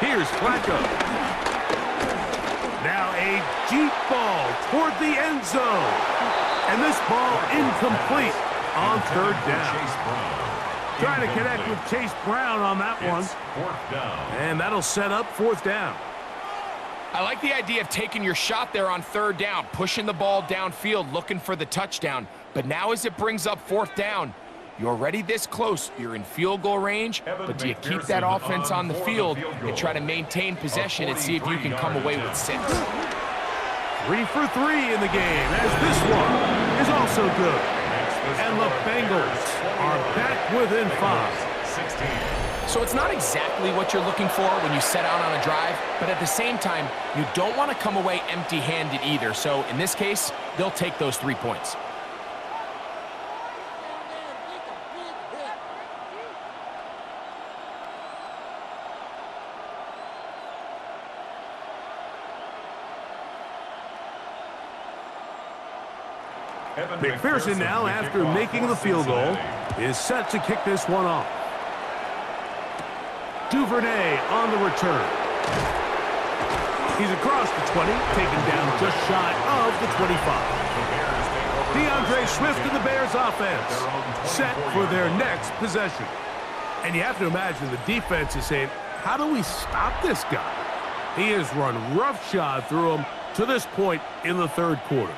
Here's Flacco. Now a deep ball toward the end zone. And this ball incomplete on third down. Trying to connect with Chase Brown on that one. And that'll set up 4th down. I like the idea of taking your shot there on 3rd down, pushing the ball downfield, looking for the touchdown. But now as it brings up 4th down, you're already this close. You're in field goal range, but do you keep that offense on the field and try to maintain possession and see if you can come away with 6? 3 for 3 in the game, as this one is also good. And the Bengals are back within 5. So it's not exactly what you're looking for when you set out on a drive, but at the same time, you don't want to come away empty-handed either. So in this case, they'll take those 3 points. McPherson now, after making the field goal, is set to kick this one off. Duvernay on the return. He's across the 20, taken down just shy of the 25. DeAndre Swift and the Bears offense set for their next possession. And you have to imagine the defense is saying, how do we stop this guy? He has run roughshod through him to this point in the 3rd quarter.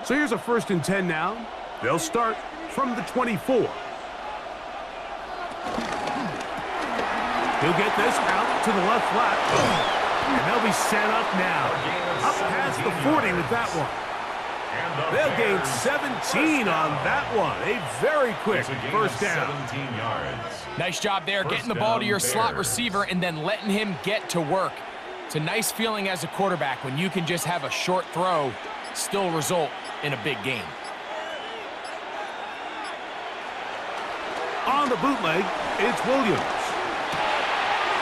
So here's a 1st and 10 now. They'll start from the 24. He'll get this out to the left flat. And they'll be set up now. Up past the 40 with that one. They'll gain 17 on that one. A very quick first down. 17 yards. Nice job there, getting the ball to your slot receiver and then letting him get to work. It's a nice feeling as a quarterback when you can just have a short throw, still result in a big game. On the bootleg, it's Williams.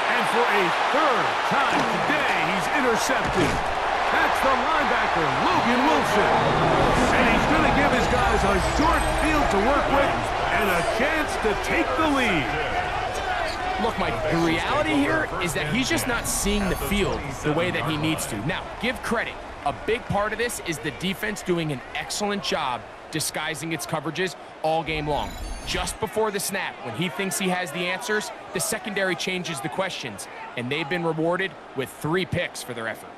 And for a 3rd time today, he's intercepted. That's the linebacker, Logan Wilson. And he's going to give his guys a short field to work with and a chance to take the lead. Look, Mike, the reality here is that he's just not seeing the field the way that he needs to. Now, give credit. A big part of this is the defense doing an excellent job disguising its coverages all game long. Just before the snap, when he thinks he has the answers, the secondary changes the questions, and they've been rewarded with 3 picks for their effort.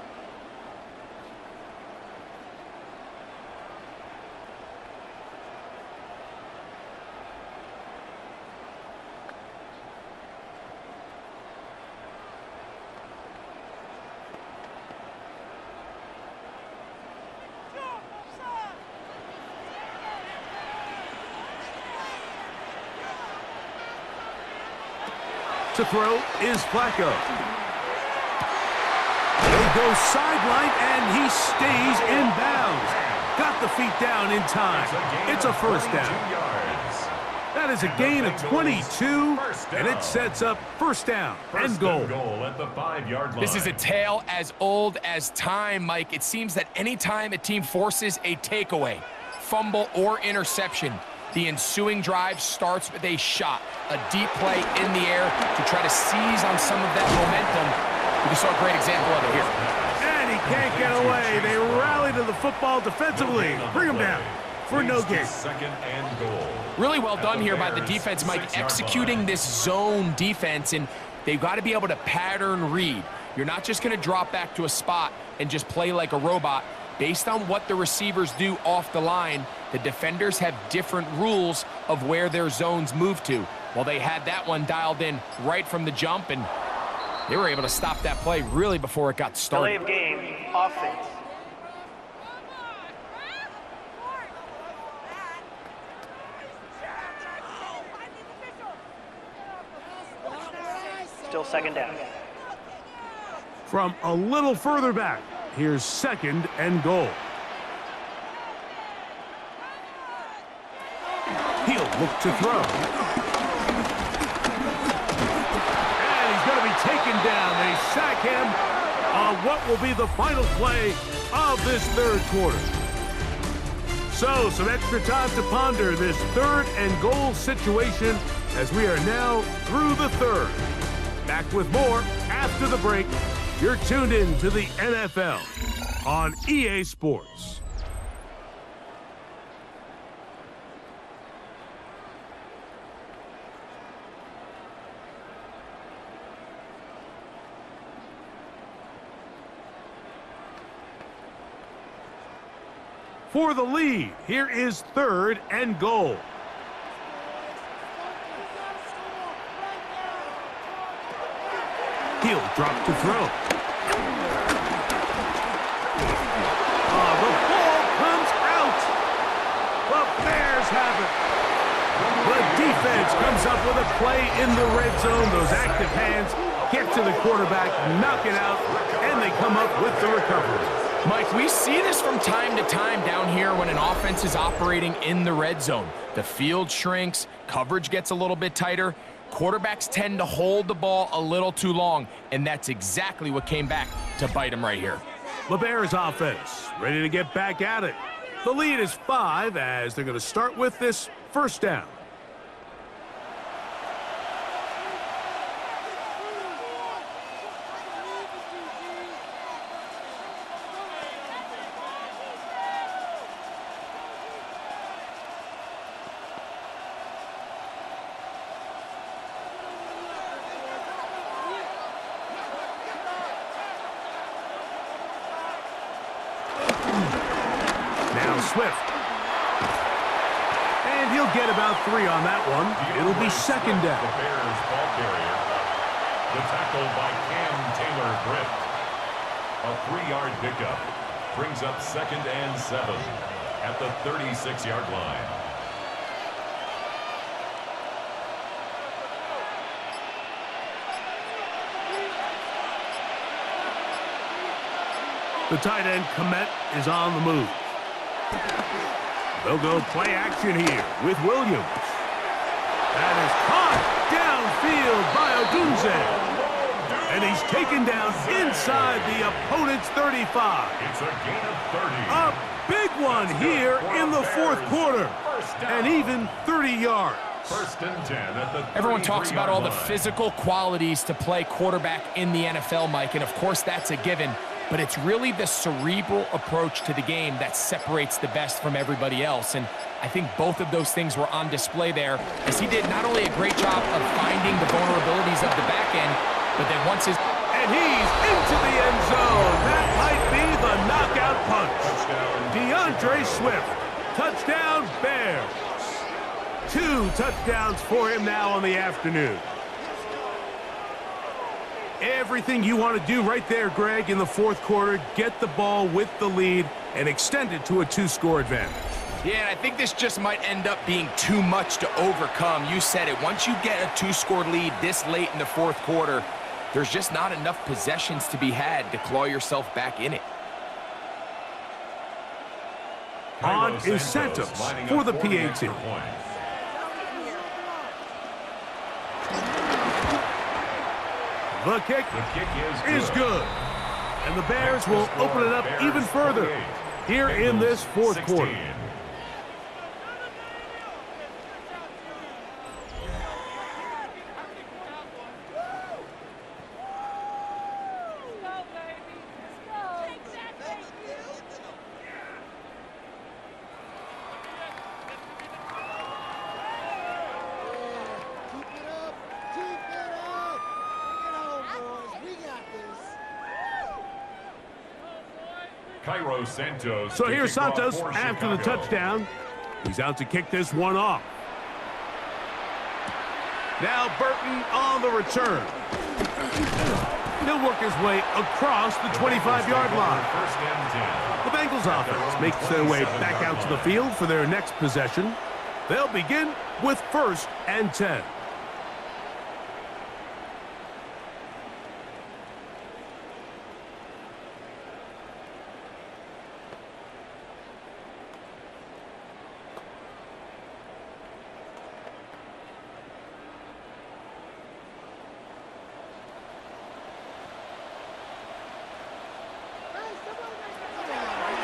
To throw is Flacco. They go sideline, and he stays in bounds. Got the feet down in time. It's a first down. That is a gain of 22, and it sets up first down and goal. At the 5-yard line. This is a tale as old as time, Mike. It seems that anytime a team forces a takeaway, fumble, or interception, the ensuing drive starts with a shot, a deep play in the air to try to seize on some of that momentum. We just saw a great example of it here. And he can't get away. They rally to the football defensively. Bring him down for no gain. Second and goal. Really well done here by the defense, Mike, executing this zone defense, and they've got to be able to pattern read. You're not just going to drop back to a spot and just play like a robot. Based on what the receivers do off the line, the defenders have different rules of where their zones move to. Well, they had that one dialed in right from the jump, and they were able to stop that play really before it got started. Delay of game, offense. Still second down. From a little further back, here's second and goal. He'll look to throw. And he's going to be taken down. They sack him on what will be the final play of this third quarter. So, some extra time to ponder this third and goal situation as we are now through the third. Back with more after the break. You're tuned in to the NFL on EA Sports. For the lead, here is third and goal. He'll drop to throw. The ball comes out. The Bears have it. The defense comes up with a play in the red zone. Those active hands get to the quarterback, knock it out, and they come up with the recovery. Mike, we see this from time to time down here when an offense is operating in the red zone. The field shrinks, coverage gets a little bit tighter. Quarterbacks tend to hold the ball a little too long, and that's exactly what came back to bite them right here. The Bears offense ready to get back at it. The lead is 5 as they're going to start with this first down. Swift. And he'll get about 3 on that one. It'll be second down. The Bears ball carrier. The tackle by Cam Taylor-Britt. A 3-yard pickup. Brings up second and 7 at the 36-yard line. The tight end, Komet, is on the move. They'll go play action here with Williams. That is caught downfield by Odunze. And he's taken down inside the opponent's 35. It's a gain of 30. A big one here in the fourth quarter. And even 30 yards. First and 10 at the Everyone talks about all the line. physical qualities to play quarterback in the NFL, Mike, and of course that's a given. But it's really the cerebral approach to the game that separates the best from everybody else. And I think both of those things were on display there, as he did not only a great job of finding the vulnerabilities of the back end, but then once his... And he's into the end zone. That might be the knockout punch. DeAndre Swift. Touchdown, Bears. 2 touchdowns for him now on the afternoon. Everything you want to do right there, Greg, in the fourth quarter, get the ball with the lead and extend it to a 2-score advantage. Yeah, and I think this just might end up being too much to overcome. You said it. Once you get a two-score lead this late in the fourth quarter, there's just not enough possessions to be had to claw yourself back in it. On is Santos for the PAT. The kick is good. And the Bears will open it up even further here in this fourth quarter. Santos. So here's Santos after the touchdown. He's out to kick this one off. Now Burton on the return. He'll work his way across the 25-yard line. The Bengals offense makes their way back out to the field for their next possession. They'll begin with 1st and 10.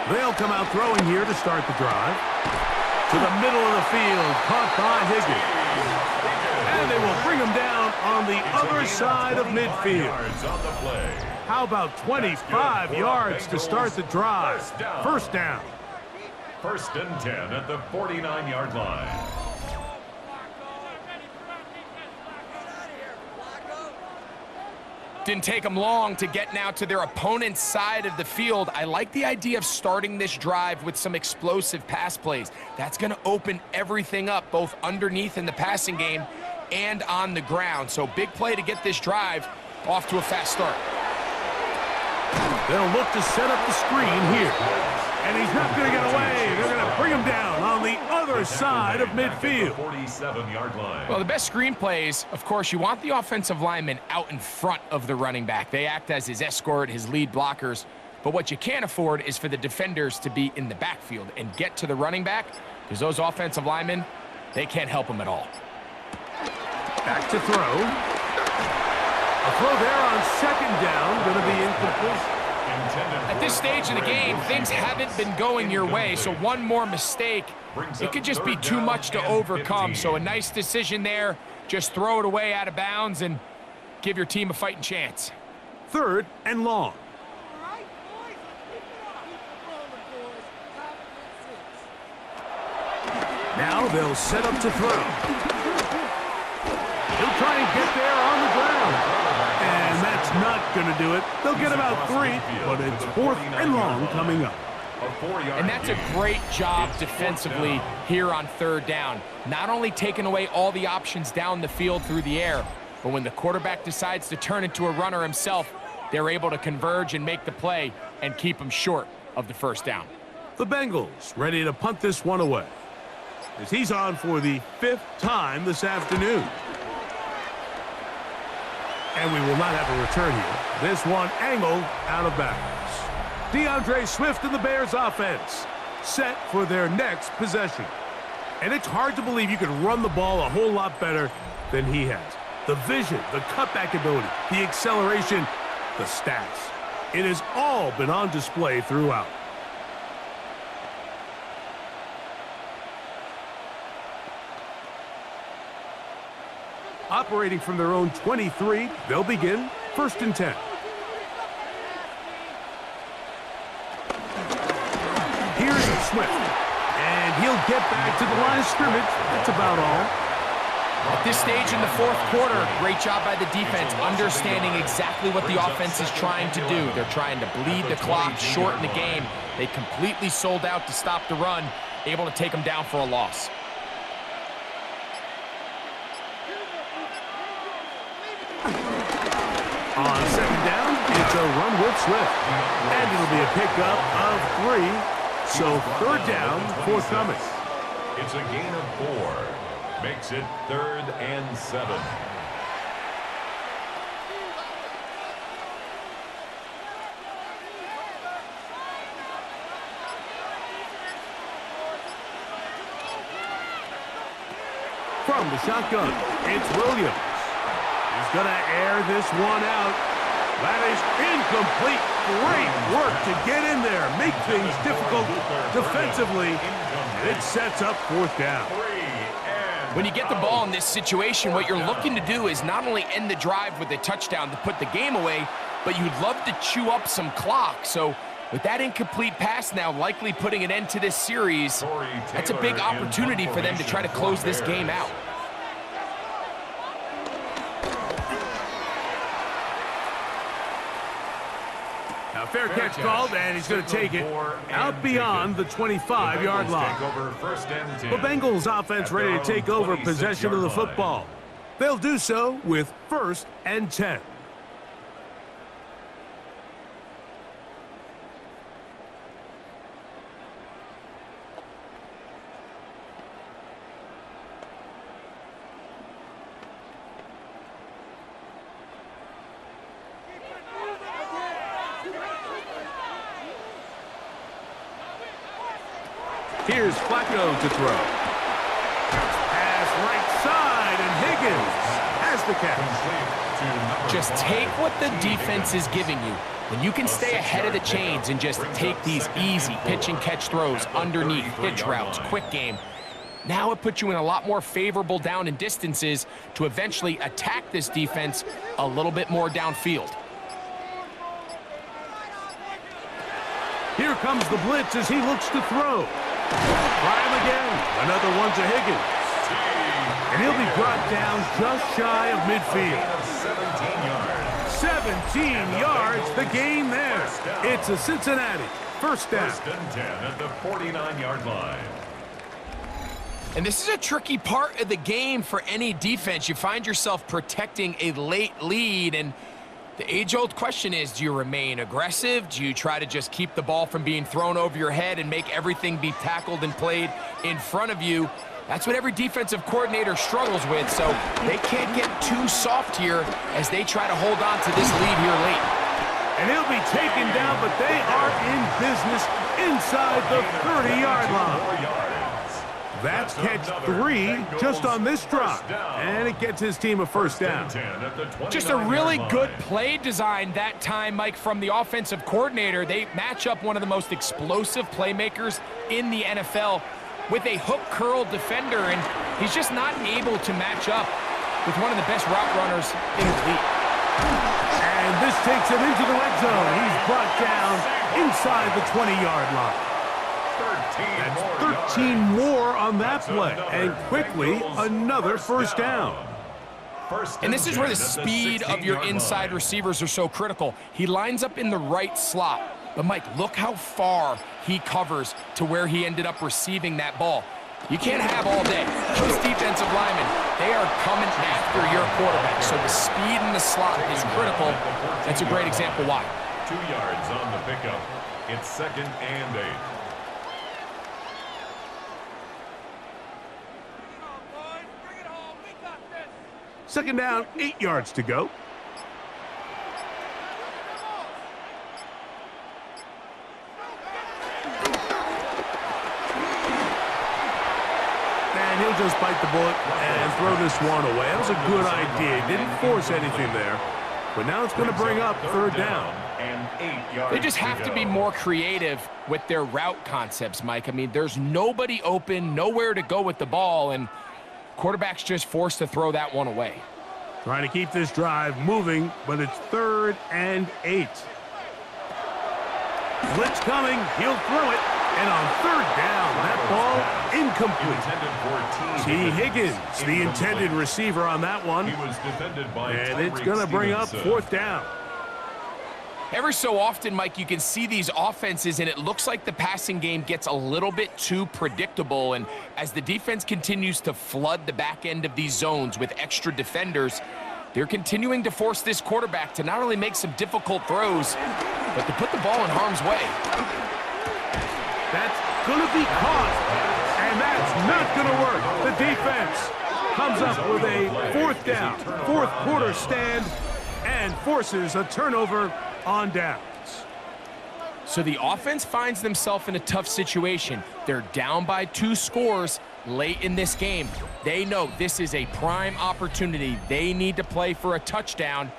They'll come out throwing here to start the drive. To the middle of the field, caught by Higgins. And they will bring him down on the other side of midfield. How about 25 yards to start the drive? First down. 1st and 10 at the 49-yard line. Didn't take them long to get now to their opponent's side of the field. I like the idea of starting this drive with some explosive pass plays. That's going to open everything up, both underneath in the passing game and on the ground. So big play to get this drive off to a fast start. They'll look to set up the screen here. And he's not going to get away. They're going to bring him down on the other side of midfield. 47-yard line. Well, the best screen plays, of course, you want the offensive lineman out in front of the running back. They act as his escort, his lead blockers. But what you can't afford is for the defenders to be in the backfield and get to the running back, because those offensive linemen, they can't help him at all. Back to throw. A throw there on 2nd down, going to be incomplete. At this stage of the game, things haven't been going your way, so one more mistake, it could just be too much to overcome. So a nice decision there. Just throw it away out of bounds and give your team a fighting chance. 3rd and long. Now they'll set up to throw. He'll try and get there on the ground. And that's not going to do it. They'll get about 3, but it's 4th and long coming up. And that's a great job defensively here on 3rd down. Not only taking away all the options down the field through the air, but when the quarterback decides to turn into a runner himself, they're able to converge and make the play and keep him short of the 1st down. The Bengals ready to punt this one away, as he's on for the 5th time this afternoon. And we will not have a return here. This one angled out of bounds. DeAndre Swift and the Bears offense set for their next possession. And it's hard to believe you could run the ball a whole lot better than he has. The vision, the cutback ability, the acceleration, the stats. It has all been on display throughout. Operating from their own 23, they'll begin 1st and 10. Here's Swift, and he'll get back to the line of scrimmage. That's about all. At this stage in the 4th quarter, great job by the defense, understanding exactly what the offense is trying to do. They're trying to bleed the clock, shorten the game. They completely sold out to stop the run, able to take them down for a loss. On 2nd down, it's a run with Swift. And it'll be a pickup of 3. So third down, forthcoming. It's a gain of 4. Makes it 3rd and 7. From the shotgun, it's Williams. He's going to air this one out. That is incomplete. Great work to get in there, make things difficult defensively. It sets up fourth down. When you get the ball in this situation, what you're looking to do is not only end the drive with a touchdown to put the game away, but you'd love to chew up some clock. So with that incomplete pass now likely putting an end to this series, that's a big opportunity for them to try to close this game out. Now fair catch called, and he's going to take it out beyond the 25-yard line. The Bengals offense ready to take over possession of the football. They'll do so with 1st and 10. Here's Flacco to throw. Pass right side, and Higgins has the catch. Just take what the defense is giving you. When you can stay ahead of the chains and just take these easy pitch and catch throws underneath, hitch routes, quick game, now it puts you in a lot more favorable down and distances to eventually attack this defense a little bit more downfield. Here comes the blitz as he looks to throw. Try him again. Another one to Higgins. And he'll be brought down just shy of midfield. 17 yards, the gain there. It's a Cincinnati first down. 1st and 10 at the 49-yard line. And this is a tricky part of the game for any defense. You find yourself protecting a late lead, and the age-old question is, do you remain aggressive? Do you try to just keep the ball from being thrown over your head and make everything be tackled and played in front of you? That's what every defensive coordinator struggles with, so they can't get too soft here as they try to hold on to this lead here late. And he'll be taken down, but they are in business inside the 30-yard line. That's catch 3 just on this drive, and it gets his team a first down. Just a really good play design that time, Mike, from the offensive coordinator. They match up one of the most explosive playmakers in the NFL with a hook curl defender, and he's just not able to match up with one of the best route runners in the league. And this takes him into the red zone. He's brought down inside the 20-yard line. That's 13 more on that play, and quickly another first down. And this is where the speed of your inside receivers are so critical. He lines up in the right slot, but Mike, look how far he covers to where he ended up receiving that ball. You can't have all day. Those defensive linemen, they are coming after your quarterback, so the speed in the slot is critical. That's a great example why. 2 yards on the pickup. It's 2nd and 8. Second down, 8 yards to go. And he'll just bite the bullet and throw this one away. That was a good idea. He didn't force anything there. But now it's going to bring up third down. And 8 yards. They just have to be more creative with their route concepts, Mike. I mean, there's nobody open, nowhere to go with the ball, and quarterback's just forced to throw that one away. Trying to keep this drive moving, but it's 3rd and 8. Blitz coming. He'll throw it. And on 3rd down, that ball incomplete. T. Higgins, the intended receiver on that one. And it's going to bring up 4th down. Every so often, Mike, you can see these offenses, and it looks like the passing game gets a little bit too predictable. And as the defense continues to flood the back end of these zones with extra defenders, they're continuing to force this quarterback to not only make some difficult throws, but to put the ball in harm's way. That's going to be caught. And that's not going to work. The defense comes up with a fourth down, fourth quarter stand, and forces a turnover on downs. So the offense finds themselves in a tough situation. They're down by 2 scores late in this game. They know this is a prime opportunity. They need to play for a touchdown,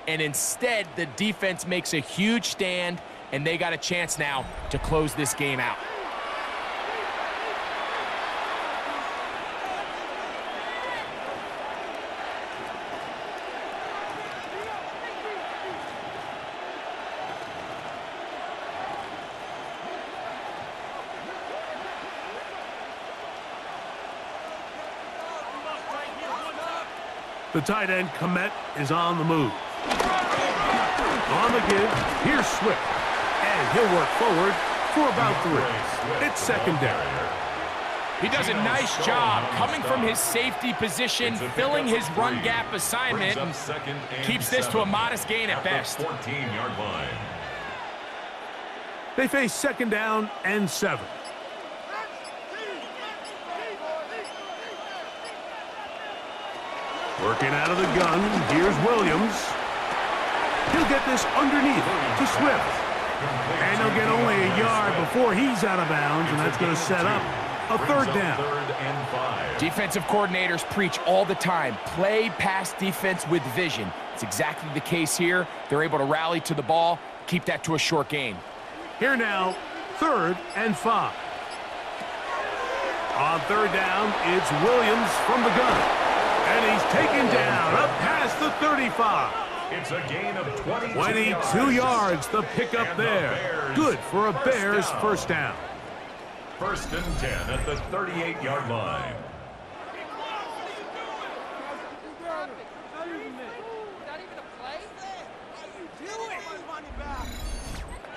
and instead the defense makes a huge stand, and they got a chance now to close this game out. The tight end, Komet, is on the move. On the give, here's Swift. And he'll work forward for about 3. It's second down. He does a nice job coming from his safety position, filling his run gap assignment, and keeps this to a modest gain at best. 14-yard line. They face second down and 7. Working out of the gun, here's Williams. He'll get this underneath to Swift. And he'll get only a yard before he's out of bounds, and that's going to set up a third down. Defensive coordinators preach all the time, play pass defense with vision. It's exactly the case here. They're able to rally to the ball, keep that to a short gain. Here now, 3rd and 5. On 3rd down, it's Williams from the gun. And he's taken down up past the 35. It's a gain of 22 yards, the pickup there. Good for a Bears first down. 1st and 10 at the 38-yard line.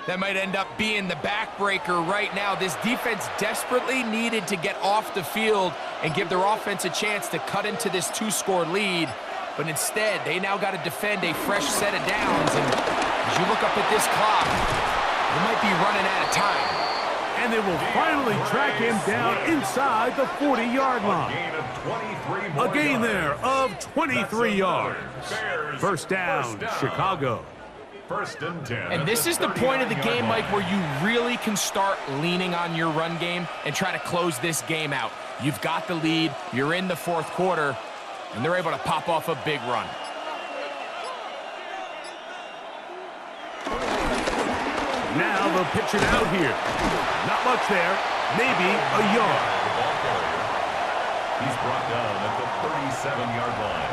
That might end up being the backbreaker right now. This defense desperately needed to get off the field and give their offense a chance to cut into this 2-score lead. But instead, they now got to defend a fresh set of downs. And as you look up at this clock, they might be running out of time. And they will finally track him down inside the 40-yard line. A gain there of 23 yards. First down, Chicago. 1st and 10. And this is the point of the game, Mike, where you really can start leaning on your run game and try to close this game out. You've got the lead, you're in the 4th quarter, and they're able to pop off a big run. Now they'll pitch it out here. Not much there, maybe a yard. The ball carrier. He's brought down at the 37-yard line.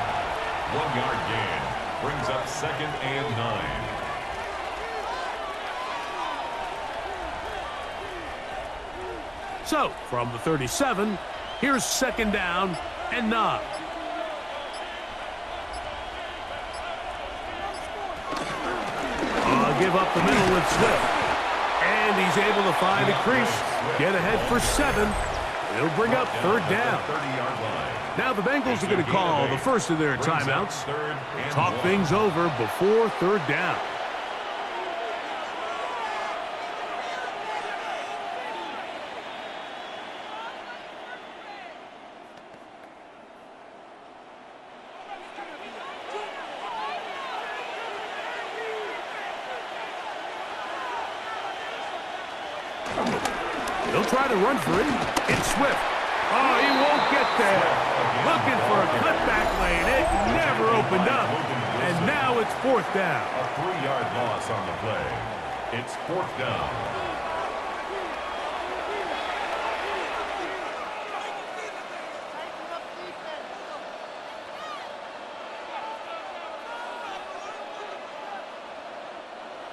1-yard gain brings up 2nd and 9. So, from the 37, here's 2nd down and 9. Give up the middle with Swift. And he's able to find a crease. Get ahead for 7. It'll bring up 3rd down. Now the Bengals are going to call the first of their timeouts. Talk things over before 3rd down. He'll try to run for it. It's Swift. Oh, he won't get there. Looking for a cutback lane. It never opened up. And now it's 4th down. A 3-yard loss on the play. It's 4th down.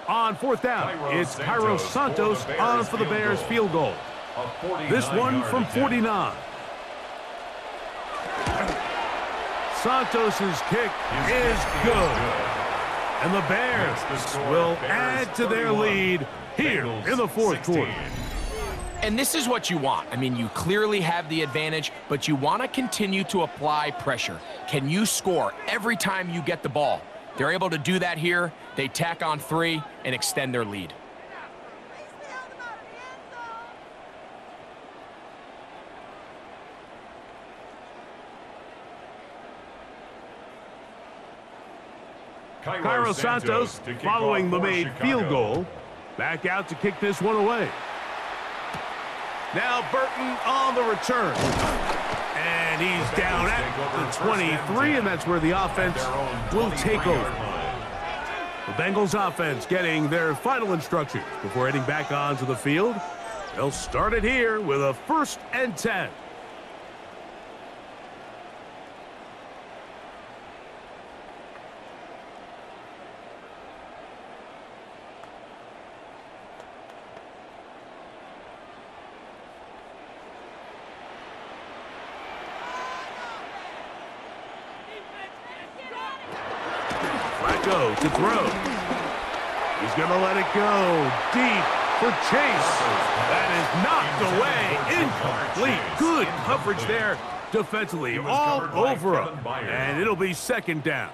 On 4th down, it's Cairo Santos on for the Bears field goal. This one from 49. Santos' kick is good. And the Bears will add to their lead here in the 4th quarter. And this is what you want. I mean, you clearly have the advantage, but you want to continue to apply pressure. Can you score every time you get the ball? They're able to do that here. They tack on 3 and extend their lead. Cairo Santos, to kick following off the for made Chicago. field goal, back out to kick this one away. Now Burton on the return. And he's down at the 23, and that's where the offense will take over. The Bengals offense getting their final instructions before heading back onto the field. They'll start it here with a 1st and 10. Flacco to throw. He's going to let it go deep for Chase. That is knocked away. Incomplete. Good coverage there defensively. All over him. And it'll be 2nd down.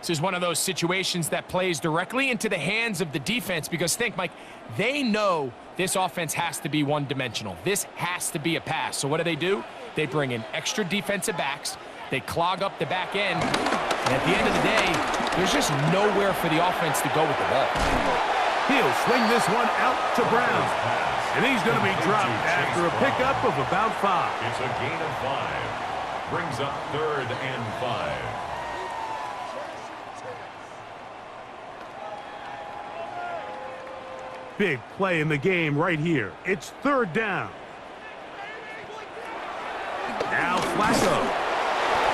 This is one of those situations that plays directly into the hands of the defense because think, Mike, they know this offense has to be one-dimensional. This has to be a pass. So what do? They bring in extra defensive backs. They clog up the back end. And at the end of the day, there's just nowhere for the offense to go with the ball. He'll swing this one out to Brown. And he's going to be dropped after a pickup of about 5. It's a gain of 5. Brings up 3rd and 5. Big play in the game right here. It's 3rd down. Now Flacco.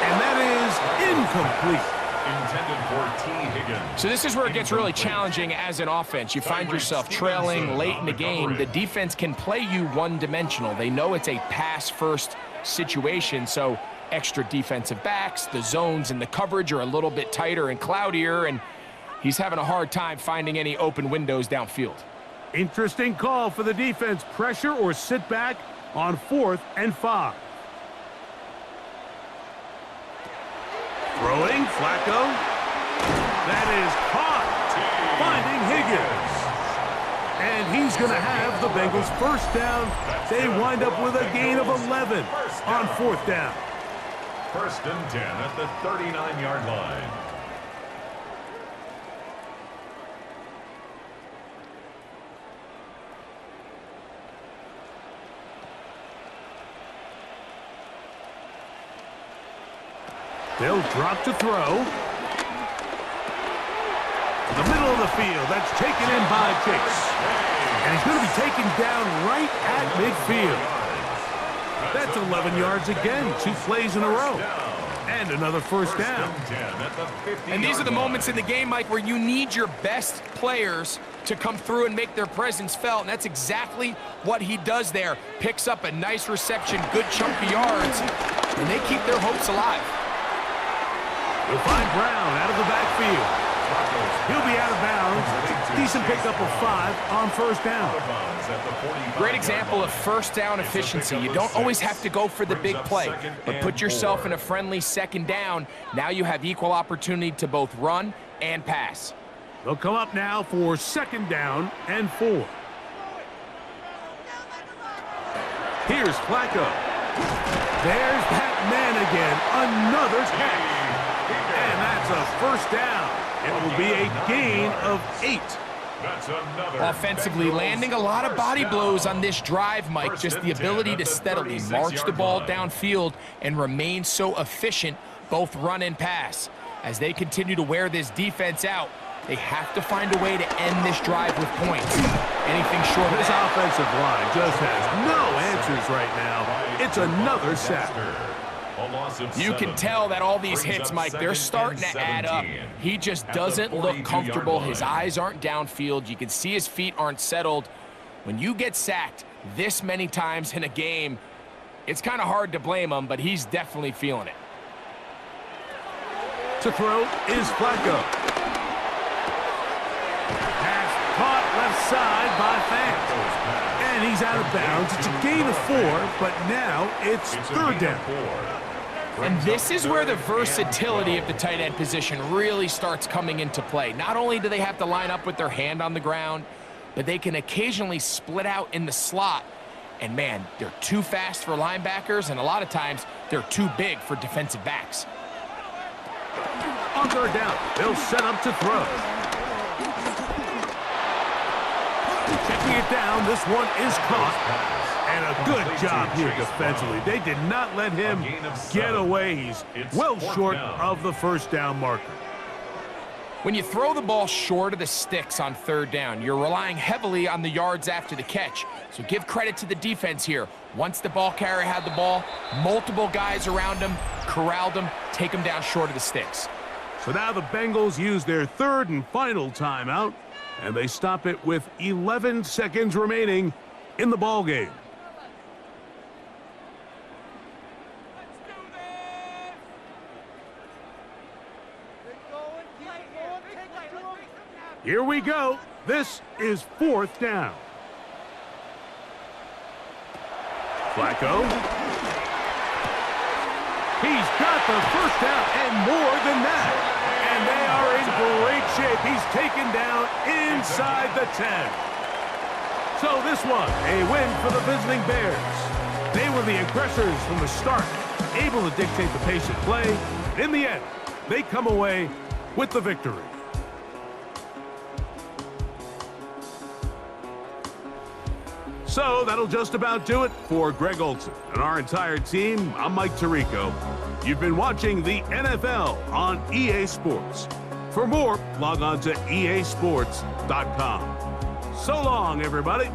And that is incomplete. Intended for T. Higgins. So this is where it gets really challenging as an offense. You find yourself trailing late in the game. The defense can play you one-dimensional. They know it's a pass-first situation, so extra defensive backs, the zones and the coverage are a little bit tighter and cloudier, and he's having a hard time finding any open windows downfield. Interesting call for the defense. Pressure or sit back on 4th and 5. Throwing, Flacco. That is caught. Finding Higgins. And he's going to have the Bengals 1st down. They wind up with a gain of 11 on 4th down. 1st and 10 at the 39-yard line. They'll drop to throw. In the middle of the field, that's taken in by Chase. And he's going to be taken down right at midfield. That's 11 yards again, 2 plays in a row. And another 1st down. And these are the moments in the game, Mike, where you need your best players to come through and make their presence felt. And that's exactly what he does there. Picks up a nice reception, good chunk of yards, and they keep their hopes alive. You'll find Brown out of the backfield. He'll be out of bounds. Decent pickup of 5 on 1st down. Great example of 1st down efficiency. You don't always have to go for the big play, but put yourself in a friendly 2nd down. Now you have equal opportunity to both run and pass. They'll come up now for 2nd down and 4. Here's Flacco. There's that man again. Another catch. And that's a 1st down. It will be a gain of 8. Offensively, landing a lot of body blows on this drive, Mike. Just the ability to steadily march the ball downfield and remain so efficient, both run and pass. As they continue to wear this defense out, they have to find a way to end this drive with points. Anything short of this that. Offensive line just has no answers right now. It's another sack. You can tell that all these hits, Mike, they're starting to add up. He just doesn't look comfortable. His eyes aren't downfield. You can see his feet aren't settled. When you get sacked this many times in a game, it's kind of hard to blame him, but he's definitely feeling it. To throw is Flacco. Pass caught left side by Fant. And he's out of bounds. It's a gain of 4, but now it's 3rd down. And this is where the versatility of the tight end position really starts coming into play. Not only do they have to line up with their hand on the ground, but they can occasionally split out in the slot. And man, they're too fast for linebackers, and a lot of times they're too big for defensive backs. on third down. They'll set up to throw. Checking it down. This one is caught. And a good job here defensively. They did not let him get away. He's well short of the first down marker. When you throw the ball short of the sticks on third down, you're relying heavily on the yards after the catch. So give credit to the defense here. Once the ball carrier had the ball, multiple guys around him, corralled him, take him down short of the sticks. So now the Bengals use their third and final timeout, and they stop it with 11 seconds remaining in the ball game. Here we go. This is fourth down. Flacco. He's got the first down and more than that. And they are in great shape. He's taken down inside the 10. So this one, a win for the visiting Bears. They were the aggressors from the start, able to dictate the pace of play. In the end, they come away with the victory. So that'll just about do it for Greg Olsen and our entire team. I'm Mike Tirico. You've been watching the NFL on EA Sports. For more, log on to easports.com. So long, everybody.